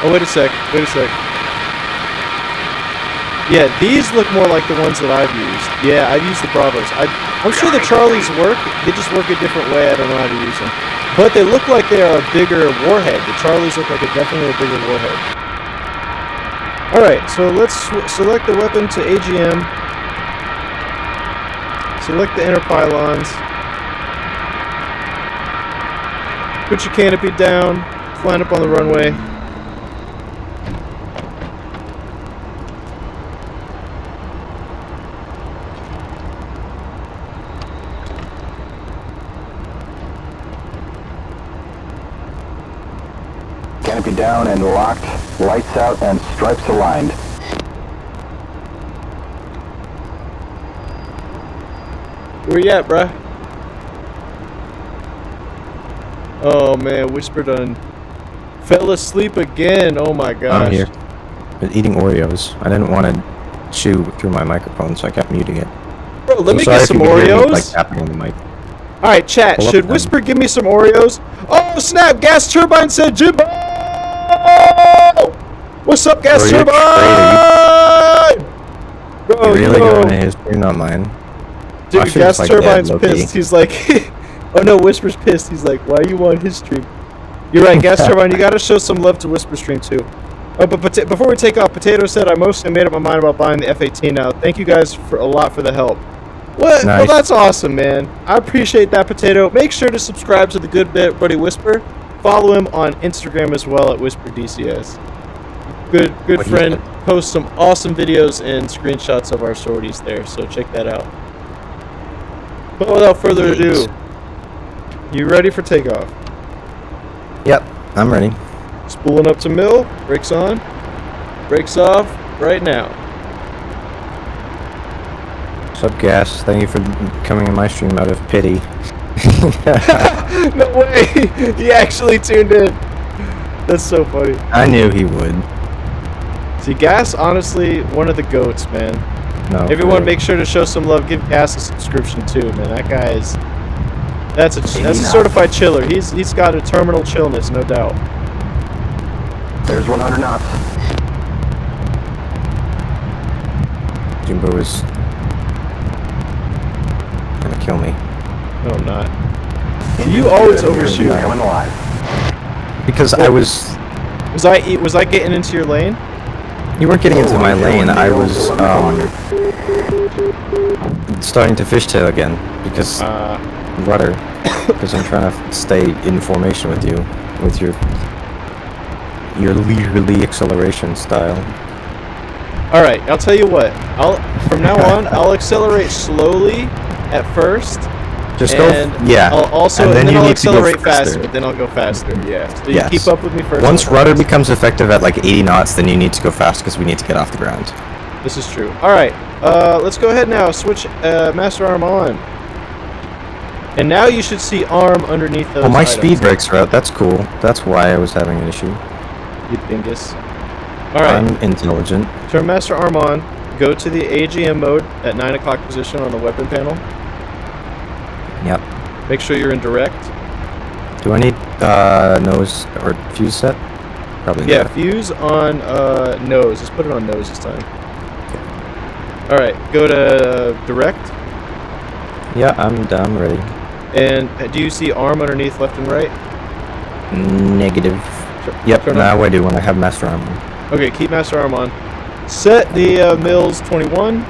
Oh, wait a sec. Yeah, these look more like the ones that I've used. Yeah, I've used the Bravos. I'm sure the Charlies work. They just work a different way. I don't know how to use them. But they look like they are a bigger warhead. The Charlies look like definitely a bigger warhead. Alright, so let's select the weapon to AGM. Select the inner pylons. Put your canopy down. Line up on the runway. Canopy down and locked, lights out and stripes aligned. Where you at, bruh? Oh man, Whisper done fell asleep again. Oh my gosh. I'm here. Been eating Oreos. I didn't want to chew through my microphone, so I kept muting it. Bro, let me get some Oreos. Like tapping on the mic. Alright, chat. Should Whisper give me some Oreos? Oh snap! Gas Turbine said Jimbo! What's up, Gas Turbine? Bro, You're really going to his stream, not mine. Dude, Gas Turbine's pissed. He's like, oh no, Whisper's pissed. He's like, why are you on his stream? You're right, Gas Turbine, you gotta show some love to Whisper stream too. Oh, but before we take off, Potato said I mostly made up my mind about buying the F-18 now. Thank you guys for a lot for the help. What? Nice. Well, that's awesome, man. I appreciate that, Potato. Make sure to subscribe to the good buddy Whisper. Follow him on Instagram as well at WhisperDCS. Good friend posts some awesome videos and screenshots of our sorties there, so check that out. But without further ado, you ready for takeoff? Yep, I'm ready. Spooling up to mill, brakes on, brakes off, right now. What's up, Gas? Thank you for coming in my stream out of pity. No way! He actually tuned in. That's so funny. I knew he would. See, Gas, honestly, one of the goats, man. No. Everyone, make sure to show some love. Give Gas a subscription too, man. That guy is. That's a certified chiller. He's got a terminal chillness, no doubt. There's 100 knots. Jimbo is gonna kill me. No, I'm not. You always overshoot. Coming alive. Because I was. Was I getting into your lane? You weren't getting into my lane. I was starting to fishtail again because rudder. Because I'm trying to stay in formation with you, with your leisurely acceleration style. All right, I'll tell you what. From now on, I'll accelerate slowly at first. Just and go. Yeah. And then I'll accelerate faster. faster. Then I'll go faster. Yeah. So you Yes. keep up with me first. Once rudder becomes effective at like 80 knots, then you need to go fast because we need to get off the ground. This is true. All right. Let's go ahead now. Switch Master Arm on. And now you should see arm underneath those. Oh, my items. speed brakes are out. That's cool. That's why I was having an issue. You dingus. All right. I'm intelligent. Turn Master Arm on. Go to the AGM mode at 9 o'clock position on the weapon panel. Yep. Make sure you're in direct. Do I need nose or fuse set? Probably Yeah, not. fuse on nose. Let's put it on nose this time. All right, go to direct. Yeah, I'm done. Ready. And do you see arm underneath left and right? Negative. Yep. turn Now I do when I have master arm on. Okay, keep Master Arm on. Set the mills 21.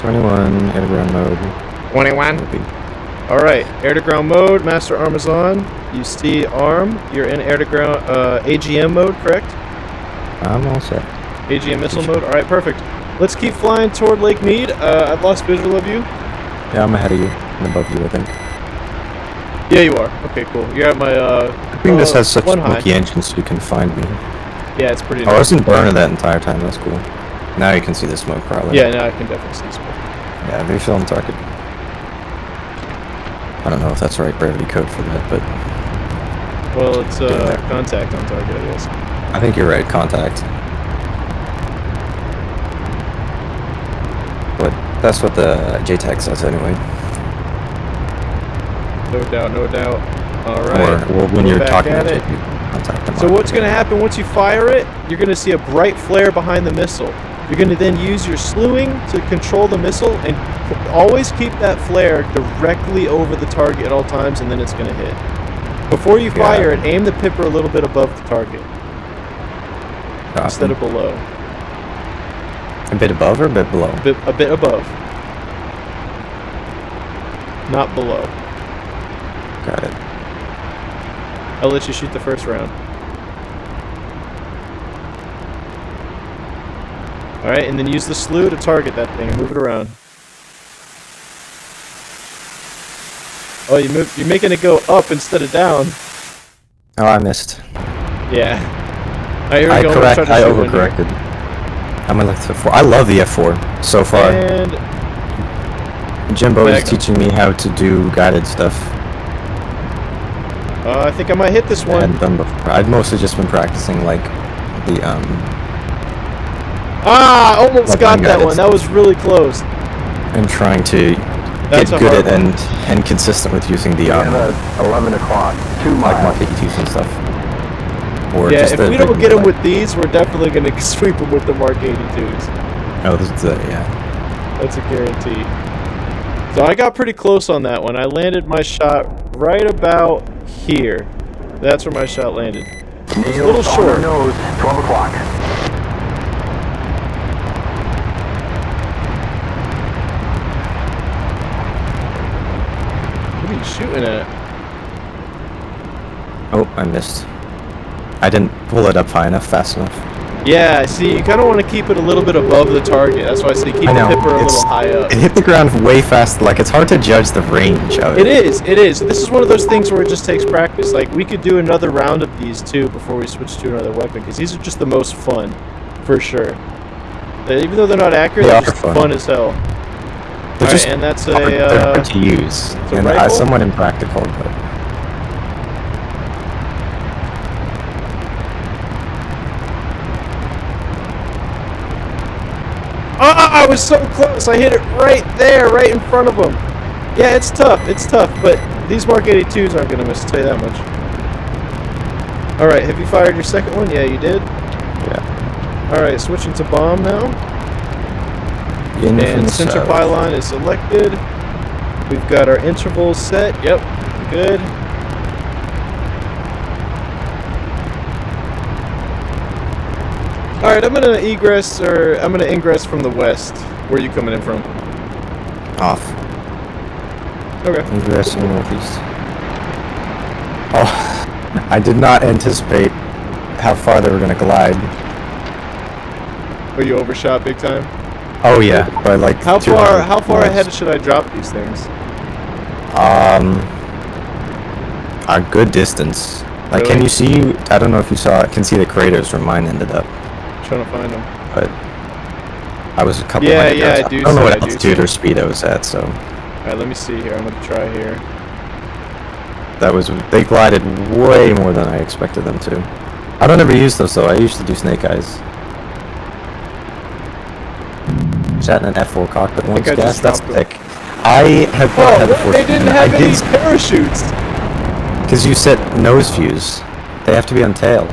Air to ground mode. 21. All right, air to ground mode. Master Arm is on. You see arm. You're in air to ground AGM mode, correct? I'm all set. AGM missile mode. All right, perfect. Let's keep flying toward Lake Mead. I've lost visual of you. Yeah, I'm ahead of you and above you, I think. Yeah, you are. Okay, cool. You're at my I think this has such one high. smoky engines so you can find me. Yeah, it's pretty. Oh, I was in burner that entire time. That's cool. Now you can see the smoke probably. Yeah, now I can definitely see smoke. Yeah, refill on target. I don't know if that's the right brevity code for that, but Well, it's contact on target, I guess. I think you're right. Contact. But that's what the JTAG says anyway. No doubt, no doubt. All right. Or when We're you're back talking at to it. JTAG, contact them. So what's going to happen once you fire it? You're going to see a bright flare behind the missile. You're going to then use your slewing to control the missile and always keep that flare directly over the target at all times, and then it's going to hit. Before you fire it, aim the pipper a little bit above the target instead of below. A bit above or a bit below? A bit above. Not below. Got it. I'll let you shoot the first round. Alright, and then use the slew to target that thing and move it around. Oh, you're making it go up instead of down. Oh, I missed. Yeah. Alright, here we go. I overcorrected. I'm gonna left F4. I love the F4 so far. And Jimbo is teaching me how to do guided stuff. I think I might hit this I one. hadn't done before. I've mostly just been practicing like the Almost like got that unguided one. That was really close. and trying to That's get a good hard at and consistent with using the 11 o'clock, 2 like miles. Mark 82s and stuff. Or Yeah, just if the we don't big get them like- with these, we're definitely going to sweep them with the Mark 82s. Oh, this is yeah. That's a guarantee. So I got pretty close on that one. I landed my shot right about here. That's where my shot landed. It's a little short. Nose, 12 o'clock. What are you shooting at? Oh, I missed. I didn't pull it up high enough, fast enough. Yeah, see, you kind of want to keep it a little bit above the target. That's why I say keep I the know. pipper a little high up. It hit the ground way fast. Like, it's hard to judge the range of it. It is. This is one of those things where it just takes practice. Like, we could do another round of these, too, before we switch to another weapon, because these are just the most fun, for sure. Even though they're not accurate, they're just fun as hell. They're just and that's hard, they're hard to use. a And rifle? somewhat impractical, but... I was so close. I hit it right there, right in front of him. Yeah, it's tough, but these Mark 82s aren't going to miss, I'll tell you that much. Alright, have you fired your second one? Yeah, you did. Yeah. Alright, switching to bomb now. In from And the center south. pylon is selected. We've got our intervals set. Yep, good. Alright, I'm gonna ingress from the west. Where are you coming in from? Off. Okay. Ingress in northeast. Oh. I did not anticipate how far they were going to glide. Are you overshot big time? Oh yeah, by like How 200 far miles. ahead should I drop these things? A good distance. Like, Really? can you see? I don't know if you can see the craters where mine ended up, I'm trying to find them. but I was a couple Yeah, hundred yeah, yards. I do I don't know see, what I do altitude see. or speed I was at, so Alright, let me see here. I'm gonna try here. they glided way more than I expected them to. I don't ever use those though. I used to do snake eyes. Sat in an F4 cockpit once. I Gas, just that's dropped them. thick. I have not had the Oh, they didn't fortune- have I any did parachutes! because you set nose views. They have to be on tail.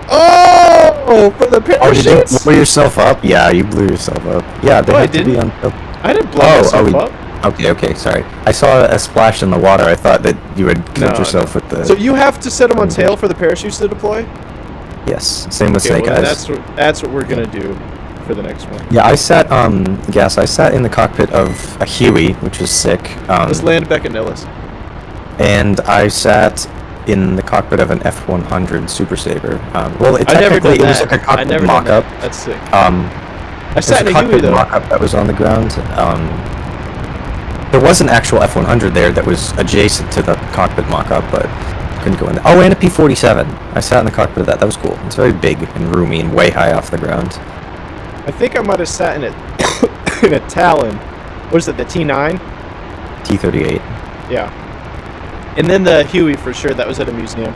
Oh, for the Oh, did you parachutes? blow yourself up? Yeah, you blew yourself up. Yeah, they No, I had to be didn't. on. I didn't blow Oh, myself oh, up. Okay, sorry. I saw a splash in the water. I thought that you had killed yourself with the. So you have to set them on tail for the parachutes to deploy? Yes, same with Okay, snake well, eyes. that's what we're gonna do for the next one. Yeah, I sat I sat in the cockpit of a Huey, which was sick. Let's land back at Nellis. And I sat in the cockpit of an F100 Super Saver. Well, I never technically done it was that. like a I cockpit never done mock-up. that. That's sick. I I sat in a Huey cockpit though. mock-up that was on the ground. There was an actual F100 there that was adjacent to the cockpit mock-up, but couldn't go in there. Oh, and a P-47. I sat in the cockpit of that. That was cool. It's very big and roomy and way high off the ground. I think I might have sat in it in a Talon. What is it? The T9? T-38. Yeah. And then the Huey for sure. That was at a museum.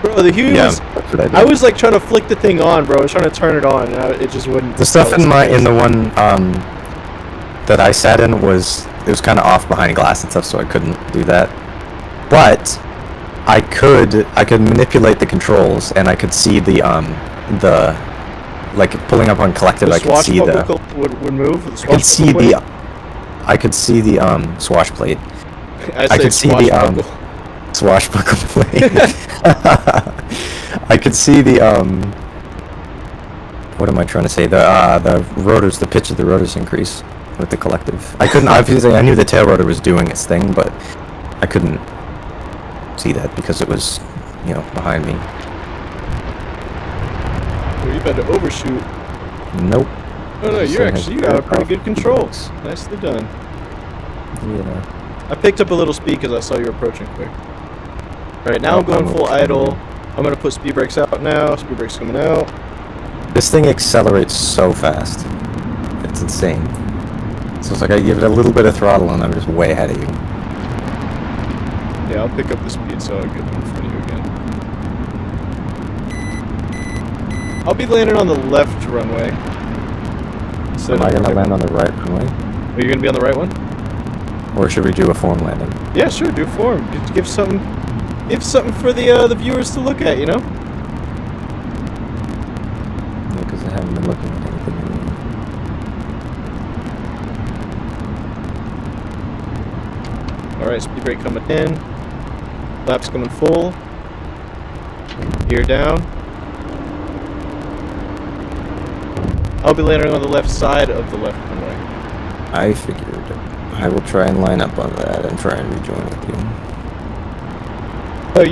Bro, the Huey Yeah, was. that's what I did. I was like trying to flick the thing on, bro. I was trying to turn it on, and it just wouldn't. The stuff in the one that I sat in was kind of off behind glass and stuff, so I couldn't do that. But I could manipulate the controls, and I could see the like pulling up on collective. The I could see the swashbuckle would move. The I could see swashbuckle the I could see the swash plate. I could see the swashbuckle plate. I could see the what am I trying to say? The rotors, the pitch of the rotors increase with the collective. I couldn't obviously. I knew the tail rotor was doing its thing, but I couldn't see that because it was, behind me. Well, you better overshoot. Nope. Oh no, you got a pretty good control. Nicely done. Yeah. I picked up a little speed because I saw you approaching quick. Right now I'm going full idle. I'm gonna put speed brakes out now. Speed brakes coming out. This thing accelerates so fast. It's insane. So it's like I give it a little bit of throttle and I'm just way ahead of you. Yeah, I'll pick up the speed so I'll get in front of you again. I'll be landing on the left runway. Am I gonna land on the right runway? Are you gonna be on the right one? Or should we do a form landing? Yeah, sure. Do form. Give something for the viewers to look at. Yeah, because I haven't been looking at anything. All right, speed brake coming in. Laps coming full. Gear down. I'll be landing on the left side of the left runway. I figured. I will try and line up on that and try and rejoin with you. Oh,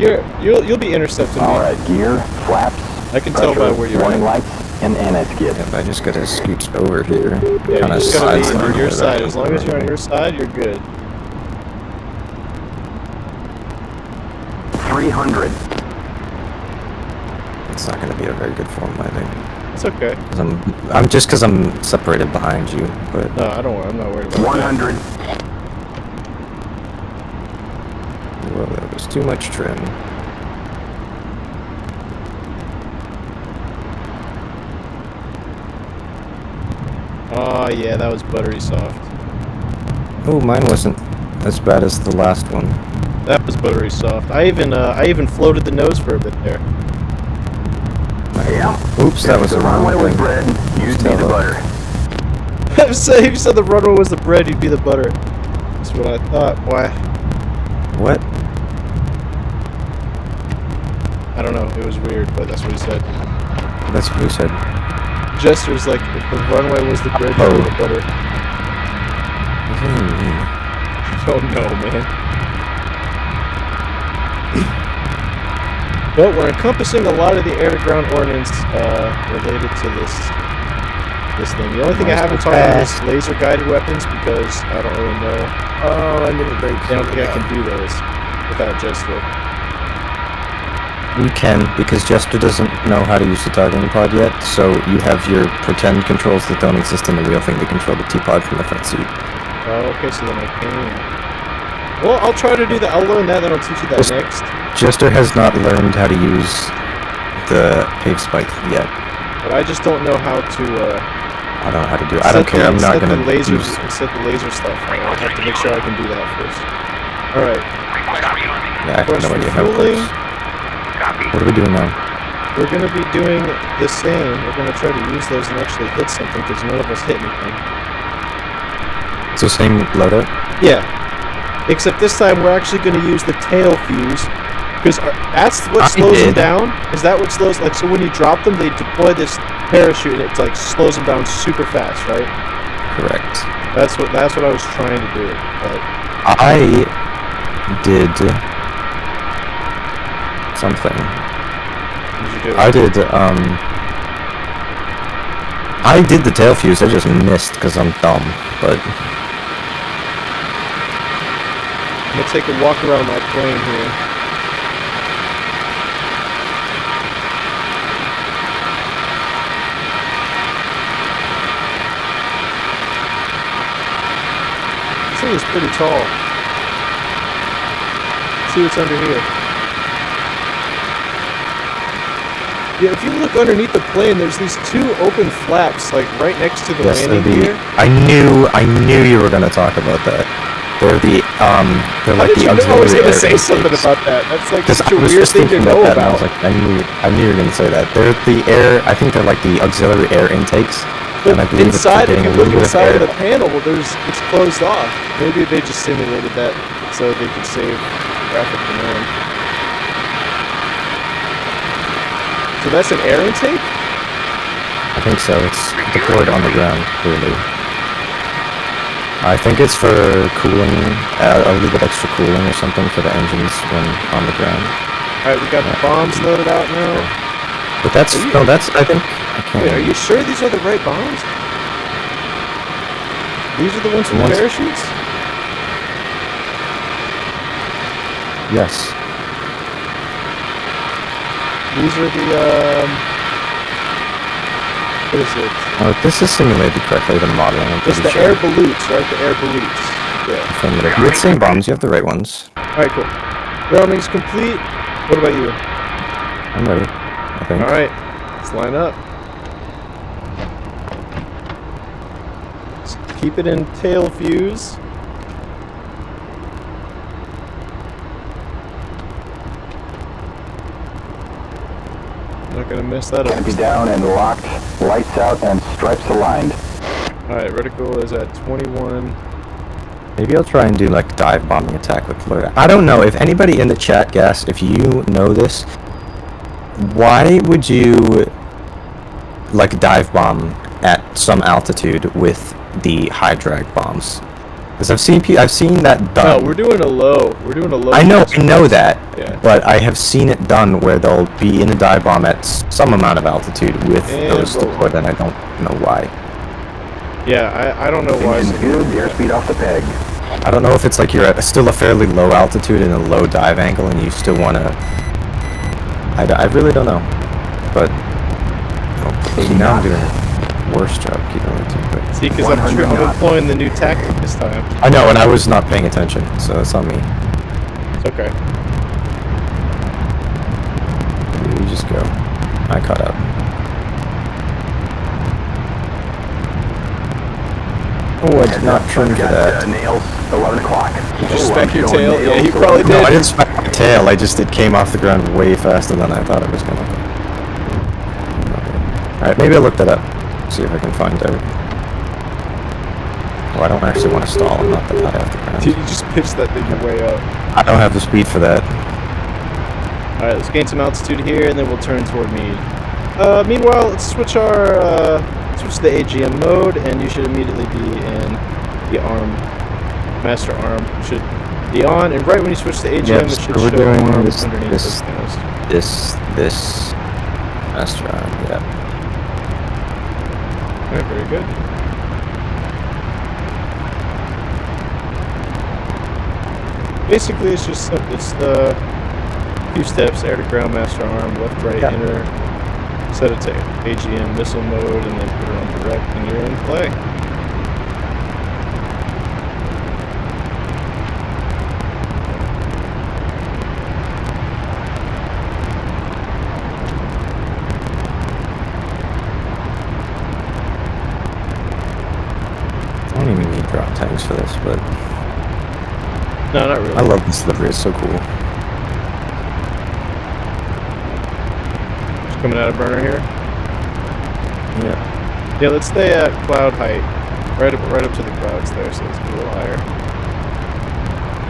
you'll be intercepting me. All right, gear, flaps. I can tell by where you're warning at. lights, and annex kit. Yep, I just gotta scoot over here. Yeah, you Kinda just gotta slides be on down your the side. right. As long as you're on your side, you're good. 300. It's not gonna be a very good form landing. It's okay. 'Cause I'm just because I'm separated behind you, but No, I don't worry. I'm not worried about 100. well, that was too much trim. that. Oh yeah, that was buttery soft. Oh, mine wasn't as bad as the last one. That was buttery soft. I even floated the nose for a bit there. Yeah. Oops, that was the the wrong runway was thing. bread. You'd be the butter. If you said the runway was the bread, you'd be the butter. That's what I thought. Why? What? I don't know. It was weird, but that's what he said. That's what you said. Jester's like, if the runway was the bread, you'd be the butter. Oh no, man. But we're encompassing a lot of the air-to-ground ordnance related to this thing. The only thing I haven't talked about is laser-guided weapons because I don't really know. Oh, I didn't break. I don't think I can do those without Jester. We can, because Jester doesn't know how to use the targeting pod yet, so you have your pretend controls that don't exist in the real thing to control the T-pod from the front seat. Oh, okay, so then I can. Well, I'll try to do that. I'll learn that, then I'll teach you that next. Jester has not learned how to use the pave spike yet. But I just don't know how to, I don't know how to do it. I don't care. I'm not going to set the laser stuff. I'll have to make sure I can do that first. Alright. Yeah, I have no idea how it works. What are we doing now? We're going to be doing the same. We're going to try to use those and actually hit something because none of us hit anything. It's the same loadout? Yeah. Except this time we're actually going to use the tail fuse. Because that's what slows them down. Is that what slows... Like, so when you drop them, they deploy this parachute and it, like, slows them down super fast, right? Correct. That's what I was trying to do. But I did... something. what did you do? I did the tail fuse, I just missed because I'm dumb, but... I'm going to take a walk around my plane here. This thing is pretty tall. Let's see what's under here. Yeah, if you look underneath the plane, there's these two open flaps, like right next to the landing gear. I knew you were gonna talk about that. They're like the auxiliary. I was gonna say something about that. That's like such a weird thing to know about. I was like, I knew you were gonna say that. They're the air. I think they're like the auxiliary air intakes. But and I believe inside, if you look inside of the the panel, it's closed off. Maybe they just simulated that so they could save graphic demand. So that's an air intake? I think so. It's deployed on the ground, clearly. I think it's for cooling, a little bit extra cooling or something for the engines when on the ground. Alright, we got the bombs loaded out now. But I think, I can't. Wait, are you sure these are the right bombs? These are the ones with parachutes? Yes. These are the, what is it? Oh, this is simulated correctly, the modeling. It's the air balloons, right? The air balloons. Yeah. Affirmative. You have the same bombs, you have the right ones. Alright, cool. Grounding's complete. What about you? I'm ready, I think. Alright, let's line up. Let's keep it in tail fuse. Not gonna mess that up. Empty down and locked, lights out and stripes aligned. Alright, reticle is at 21. Maybe I'll try and do like dive bombing attack with Florida. I don't know if anybody in the chat, Gas, if you know this, why would you like dive bomb at some altitude with the high drag bombs? Because I've seen that done. No, we're doing a low. We're doing a low. I know that. Yeah. But I have seen it done where they'll be in a dive bomb at some amount of altitude with those deployed, and I don't know why. Yeah, I don't know why. Engine's good, airspeed off the peg. I don't know if it's like you're at still a fairly low altitude and a low dive angle, and you still want to. I really don't know, but see, now I'm doing a worse job keeping it too quick. See, because I'm employing the new tactic this time. I know, and I was not paying attention, so it's on me. It's okay. You just go. I caught up. Oh, I did not trim for that. Nails, 11 o'clock. Did you spec your tail? Yeah, you probably did. No, I didn't spec my tail. It came off the ground way faster than I thought it was gonna. Alright, maybe I'll look that up. See if I can find out. Oh, I don't actually want to stall. I'm not that high off the ground. Dude, you just pitched that thing way up. I don't have the speed for that. Alright, let's gain some altitude here, and then we'll turn toward me. Meanwhile, let's switch to the AGM mode, and you should immediately be in the ARM, master ARM. You should Be on, and right when you switch to AGM, Yep, it so should we're show doing arms underneath this nose. this master arm, yeah. Alright, very good. Basically, it's just it's the few steps: air to ground, master arm, left, right, Yeah. enter. Set it to AGM missile mode, and then put it on direct, and you're in play. I don't even need drop tanks for this, but No, not really. I love this livery, it's so cool. Just coming out of burner here. Yeah. Yeah, let's stay at cloud height, right up to the clouds there, so it's a little higher.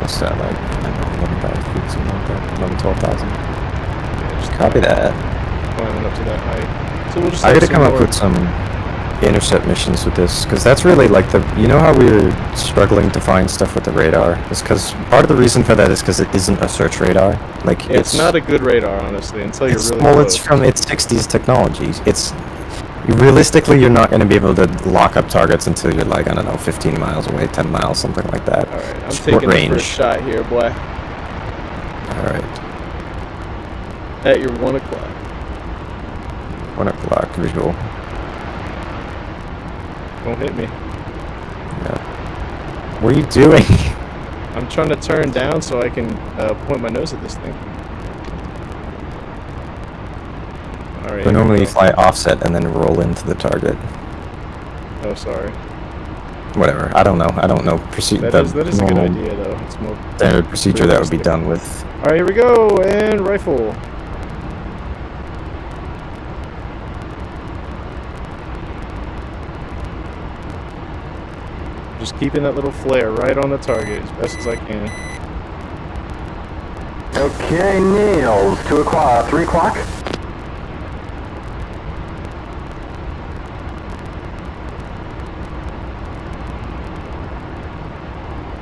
What's that, like, I don't know, 11,000 feet, something like that, 11, 12,000. Yeah, just Copy that. climbing up to that height. So we'll just. I have gotta some come up more- with some intercept missions with this, because that's really like the, you know how we were struggling to find stuff with the radar? It's because, part of the reason for that is because it isn't a search radar. Like, Yeah, it's not a good radar, honestly, until you're really well, close. it's from its 60s technologies. It's, realistically, you're not going to be able to lock up targets until you're like, I don't know, 15 miles away, 10 miles, something like that. Alright, I'm Short taking the range. first shot here, boy. Alright. At your 1 o'clock. 1 o'clock visual. Don't hit me. Yeah. What are you doing? I'm trying to turn down so I can point my nose at this thing. Alright. So normally you fly offset and then roll into the target. Oh, sorry. Whatever. I don't know. I don't know. That is a good idea, though. It's more Standard procedure that would be realistic. done with. Alright, here we go, and rifle. Just keeping that little flare right on the target as best as I can. Okay, Niels, 2 o'clock, 3 o'clock?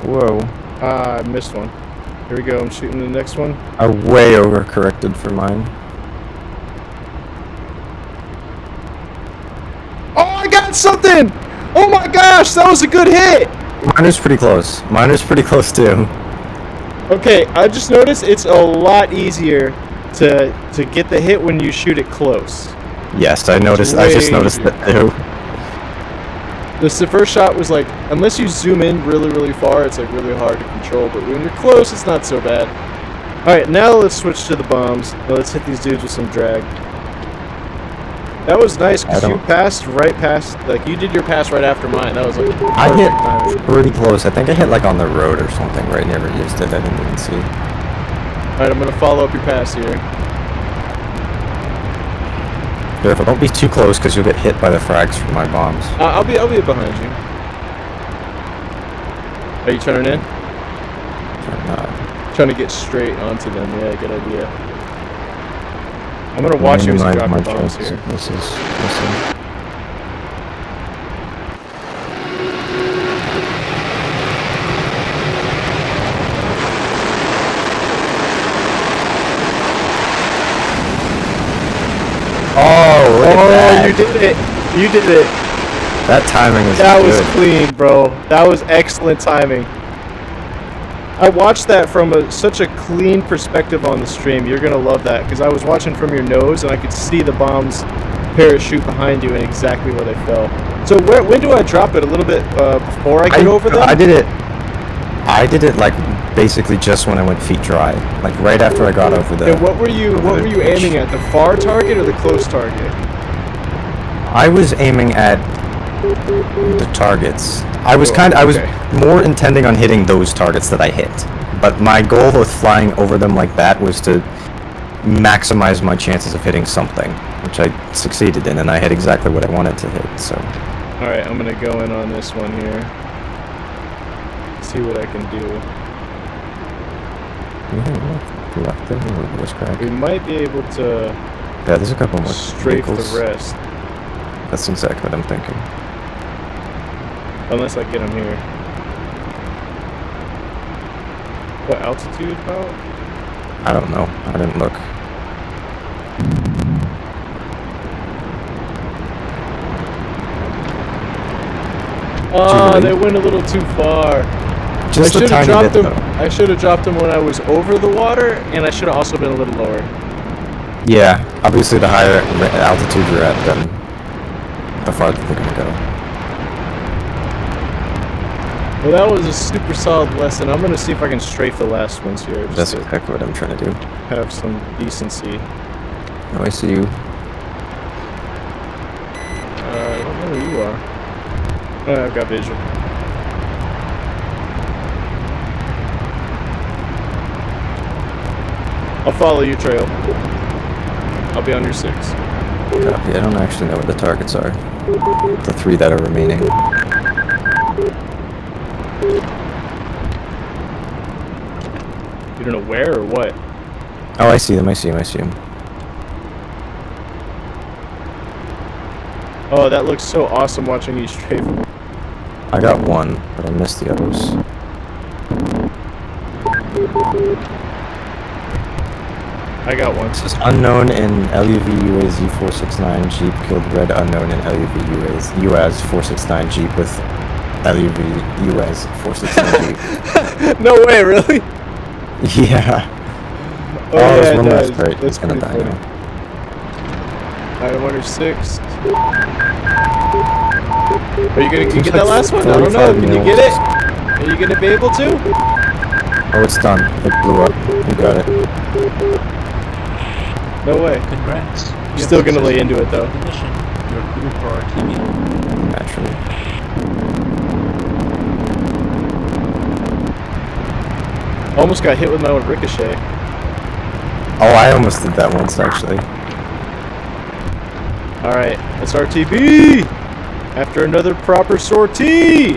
Whoa. Ah, I missed one. Here we go, I'm shooting the next one. I way overcorrected for mine. Oh, I got something! Oh my gosh, that was a good hit! Mine is pretty close. Mine is pretty close too. Okay, I just noticed it's a lot easier to get the hit when you shoot it close. Yes, I noticed. I just way noticed that too. The first shot was like, unless you zoom in really, really far, it's like really hard to control. But when you're close, it's not so bad. All right, now let's switch to the bombs. Now let's hit these dudes with some drag. That was nice because you passed right past, like you did your pass right after mine. That was like I hit timing. pretty close. I think I hit like on the road or something right near where you just did. I didn't even see. All right, I'm gonna follow up your pass here. Careful, don't be too close because you'll get hit by the frags from my bombs. I'll be behind you. Are you turning in? Trying to get straight onto them. Yeah, good idea. I'm gonna watch you as you drop your bombs here. This is missing. Oh, look at that. You did it! You did it! That timing was That good. was clean, bro. That was excellent timing. I watched that from such a clean perspective on the stream. You're gonna love that because I was watching from your nose and I could see the bombs parachute behind you and exactly where they fell. So when do I drop it? A little bit before I get over them? I did it like basically just when I went feet dry, like right after I got over the. And what were you aiming at? The far target or the close target? I was aiming at the targets. I was more intending on hitting those targets that I hit. But my goal with flying over them like that was to maximize my chances of hitting something, which I succeeded in, and I hit exactly what I wanted to hit. So. All right, I'm gonna go in on this one here. See what I can do. We might be able to. Yeah, there's a couple more strafe vehicles. the rest. That's exactly what I'm thinking. Unless I get them here. What altitude about? I don't know. I didn't look. Oh, really? they went a little too far. Just a tiny bit, though. I should have dropped them when I was over the water, and I should have also been a little lower. Yeah, obviously the higher altitude you're at, then the farther they're gonna go. Well, that was a super solid lesson. I'm gonna see if I can strafe the last ones here. That's exactly what I'm trying to do. Have some decency. Oh, I see you. I don't know who you are. Oh, I've got visual. I'll follow your trail. I'll be on your 6. Copy. I don't actually know where the targets are. The 3 that are remaining. You don't know where or what? Oh, I see them. I see them. I see them. Oh, that looks so awesome watching you strafe. I got one, but I missed the others. I got one. It says unknown in LUV UAZ 469 Jeep killed red unknown in LUV UAZ 469 Jeep with LUV UAZ 469 Jeep. No way, really? Yeah. Oh, there's yeah, one it left, does. right? That's It's gonna pretty die funny. now. Alright, I'm under 6. Are you gonna Seems get like that last one? I don't know. 45 Can you mils. get it? Are you gonna be able to? Oh, it's done. It blew up. You got it. No way. Congrats. You're still gonna lay into it though. The mission. You're cleared for our TV. Naturally. Almost got hit with my own ricochet. Oh, I almost did that once, actually. Alright, that's RTB! After another proper sortie!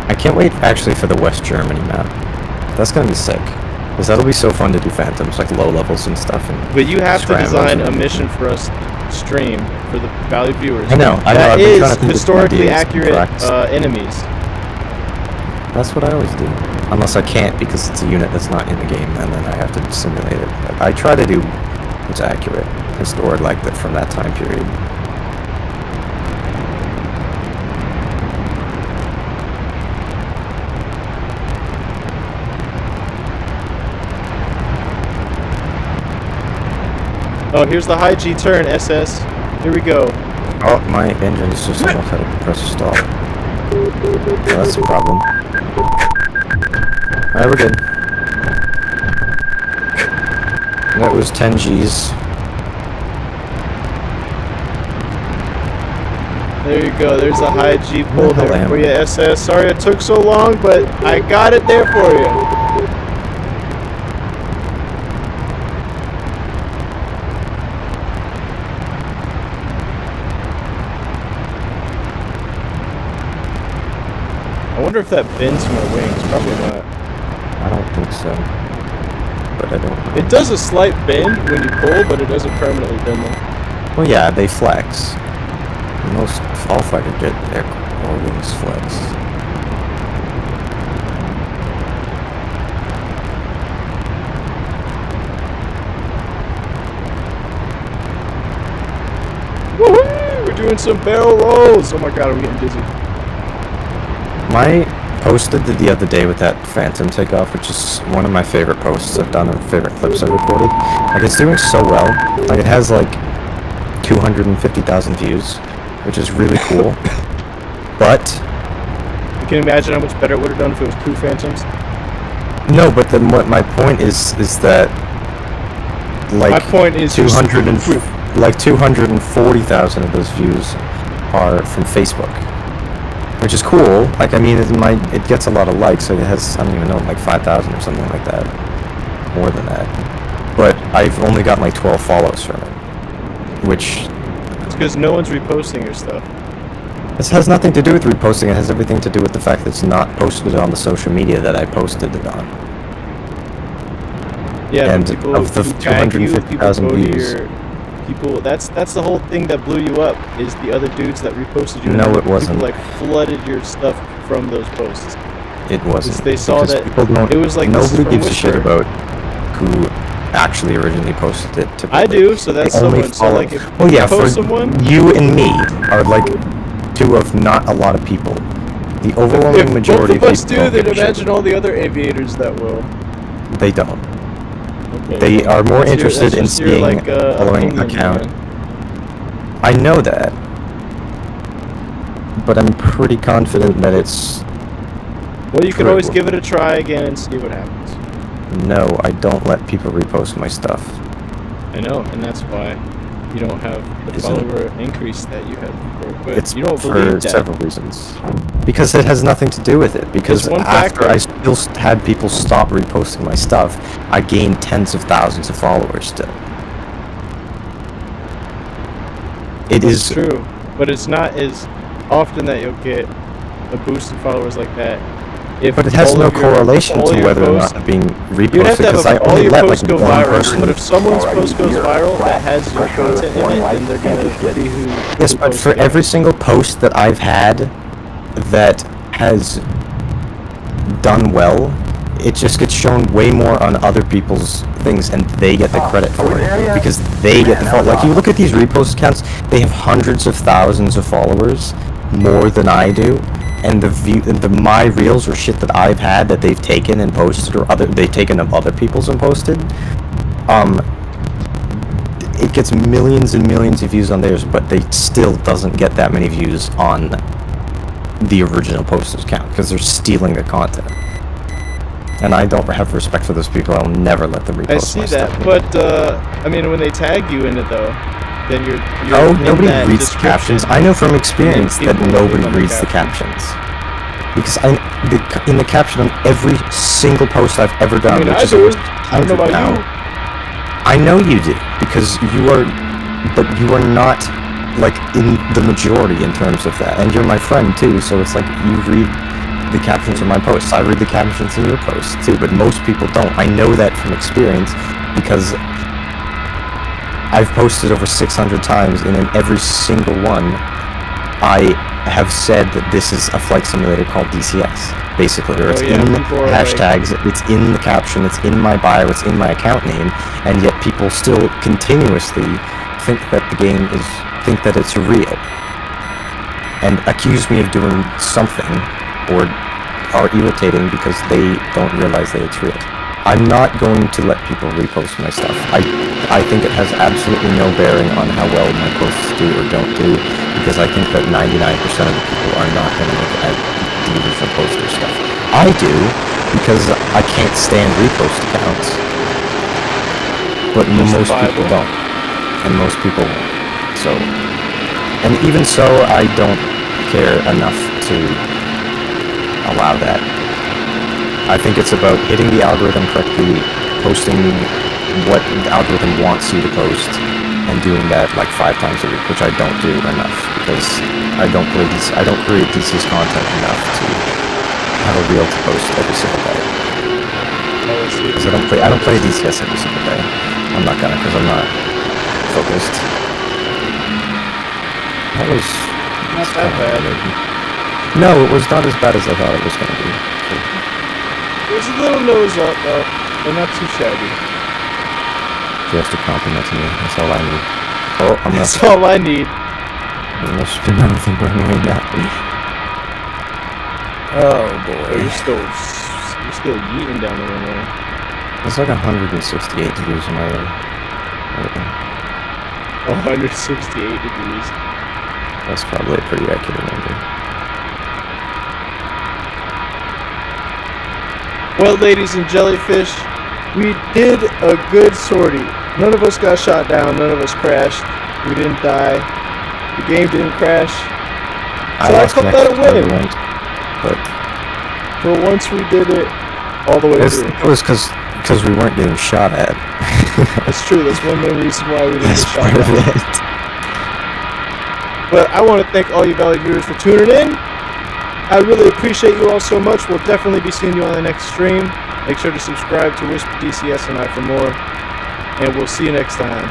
I can't wait, actually, for the West Germany map. That's gonna be sick. Because that'll be so fun to do Phantoms, like low levels and stuff. And But you have to scrambles design and- a mission for us to stream for the valued viewers. I know. That I've been is trying to think of historically ideas to accurate practice. enemies. That's what I always do. Unless I can't because it's a unit that's not in the game, and then I have to simulate it. But I try to do what's accurate, historic, like that from that time period. Oh, here's the high G turn, SS. Here we go. Oh, my engine's just know how to press stall. Oh, that's a problem. Alright, we're good. That was 10 Gs. There you go. There's a high G pull Where the hell there am for I? you, SS. Sorry it took so long, but I got it there for you. I wonder if that bends my wings. Probably not. I don't think so. But I don't. It does a slight bend when you pull, but it doesn't permanently bend them. Well, yeah, they flex. Most all fighter jet air or wings flex. Woohoo! We're doing some barrel rolls. Oh my god, I'm getting dizzy. My posted the other day with that Phantom takeoff, which is one of my favorite posts I've done, or favorite clips I've recorded. Like, it's doing so well. Like, it has like 250,000 views, which is really cool. But You can imagine how much better it would have done if it was two Phantoms. no, but then what my point is that like My point is you're 240,000 of those views are from Facebook. Which is cool. Like, I mean, it gets a lot of likes. So it has, I don't even know, like 5,000 or something like that. More than that. But I've only got like 12 follows from it. Which, It's because no one's reposting your stuff. this has nothing to do with reposting. It has everything to do with the fact that it's not posted on the social media that I posted it on. Yeah, And but people of the who tag you, people 250,000 go to views. your people. That's the whole thing that blew you up. Is the other dudes that reposted you? No, and it wasn't. People like flooded your stuff from those posts. it wasn't. They saw because that people don't, it was like, this is nobody from gives a shit Whisper. about who actually originally posted it. Typically. I do, so that's They only someone. So follow- like, if well, yeah, you post for someone, you and me are like two of not a lot of people. The overwhelming if majority both of us people do, don't then give a shit. imagine all the other aviators that will. They don't. Okay, They are more that's interested in that's just your, seeing like, following opinion, account. man. I know that, but I'm pretty confident that it's. Well, you can True. always give it a try again and see what happens. No, I don't let people repost my stuff. I know, and that's why you don't have the Isn't it? follower increase that you had before. But It's you don't for believe that. several reasons. Because it has nothing to do with it. Because It's one after factor. I still had people stop reposting my stuff, I gained tens of thousands of followers still. It That's is true, but it's not as often that you'll get a boost in followers like that. If But it has all no of your- correlation all to your whether or posts- not being You'd have reposted, to because I have all only your let like posts go one viral, person. but if someone's Alright, post goes you're viral that flat. has your Pressure on content in point it, light, then they're gonna anti-skid. see who. Yes, who but for posted it. every single post that I've had that has done well, it just gets shown way more on other people's things, and they get the credit for it because they get the fault. Like, you look at these repost accounts, they have hundreds of thousands of followers, more than I do, and the my reels or shit that I've had that they've taken and posted, or they've taken of other people's and posted, it gets millions and millions of views on theirs, but they still doesn't get that many views on the original poster's account because they're stealing the content. And I don't have respect for those people. I'll never let them repost I see my that, stuff. but I mean, when they tag you in it though, then you're Oh, in nobody that reads the captions. description. I know from experience that People nobody read the reads the captions. Because in the caption on every single post I've ever done, I mean, which I is do. over I don't know 100 about now, you. I know you do, because you are, but you are not, like, in the majority in terms of that. And you're my friend, too, so it's like, you read the captions of my posts. I read the captions in your posts, too, but most people don't. I know that from experience, because I've posted over 600 times, and in every single one, I have said that this is a flight simulator called DCS, basically, or it's Oh, yeah, in people are hashtags, it's in the caption, it's in my bio, it's in my account name, and yet people still continuously think that think that it's real, and accuse me of doing something, or are irritating because they don't realize that it's real. I'm not going to let people repost my stuff. I think it has absolutely no bearing on how well my posts do or don't do, because I think that 99% of the people are not going to look at the original poster stuff. I do, because I can't stand repost accounts, but most people don't, and most people won't. So, and even so, I don't care enough to allow that. I think it's about hitting the algorithm correctly, posting what the algorithm wants you to post, and doing that like 5 times a week, which I don't do enough because I don't create DC's content enough to have a reel to post every single day. Because I don't play DCS every single day. I'm not gonna, because I'm not focused. That was Not that bad. No, it was not as bad as I thought it was gonna be. There's a little nose up though, but not too shabby. Just a compliment to me. That's all I need. Oh, I'm not. That's all I need. There must have been anything behind that. Oh boy, you're still yeeting down the runway. It's like 168 degrees in my room. 168 degrees. That's probably a pretty accurate number. Well, ladies and jellyfish, we did a good sortie. None of us got shot down. None of us crashed. We didn't die. The game didn't crash. So I call that a win. But For once, we did it all the way through. it was because we weren't getting shot at. That's true. That's one main reason why we didn't That's get shot part of down. it. But I want to thank all you valued viewers for tuning in. I really appreciate you all so much. We'll definitely be seeing you on the next stream. Make sure to subscribe to WhisperDCS and I for more. And we'll see you next time.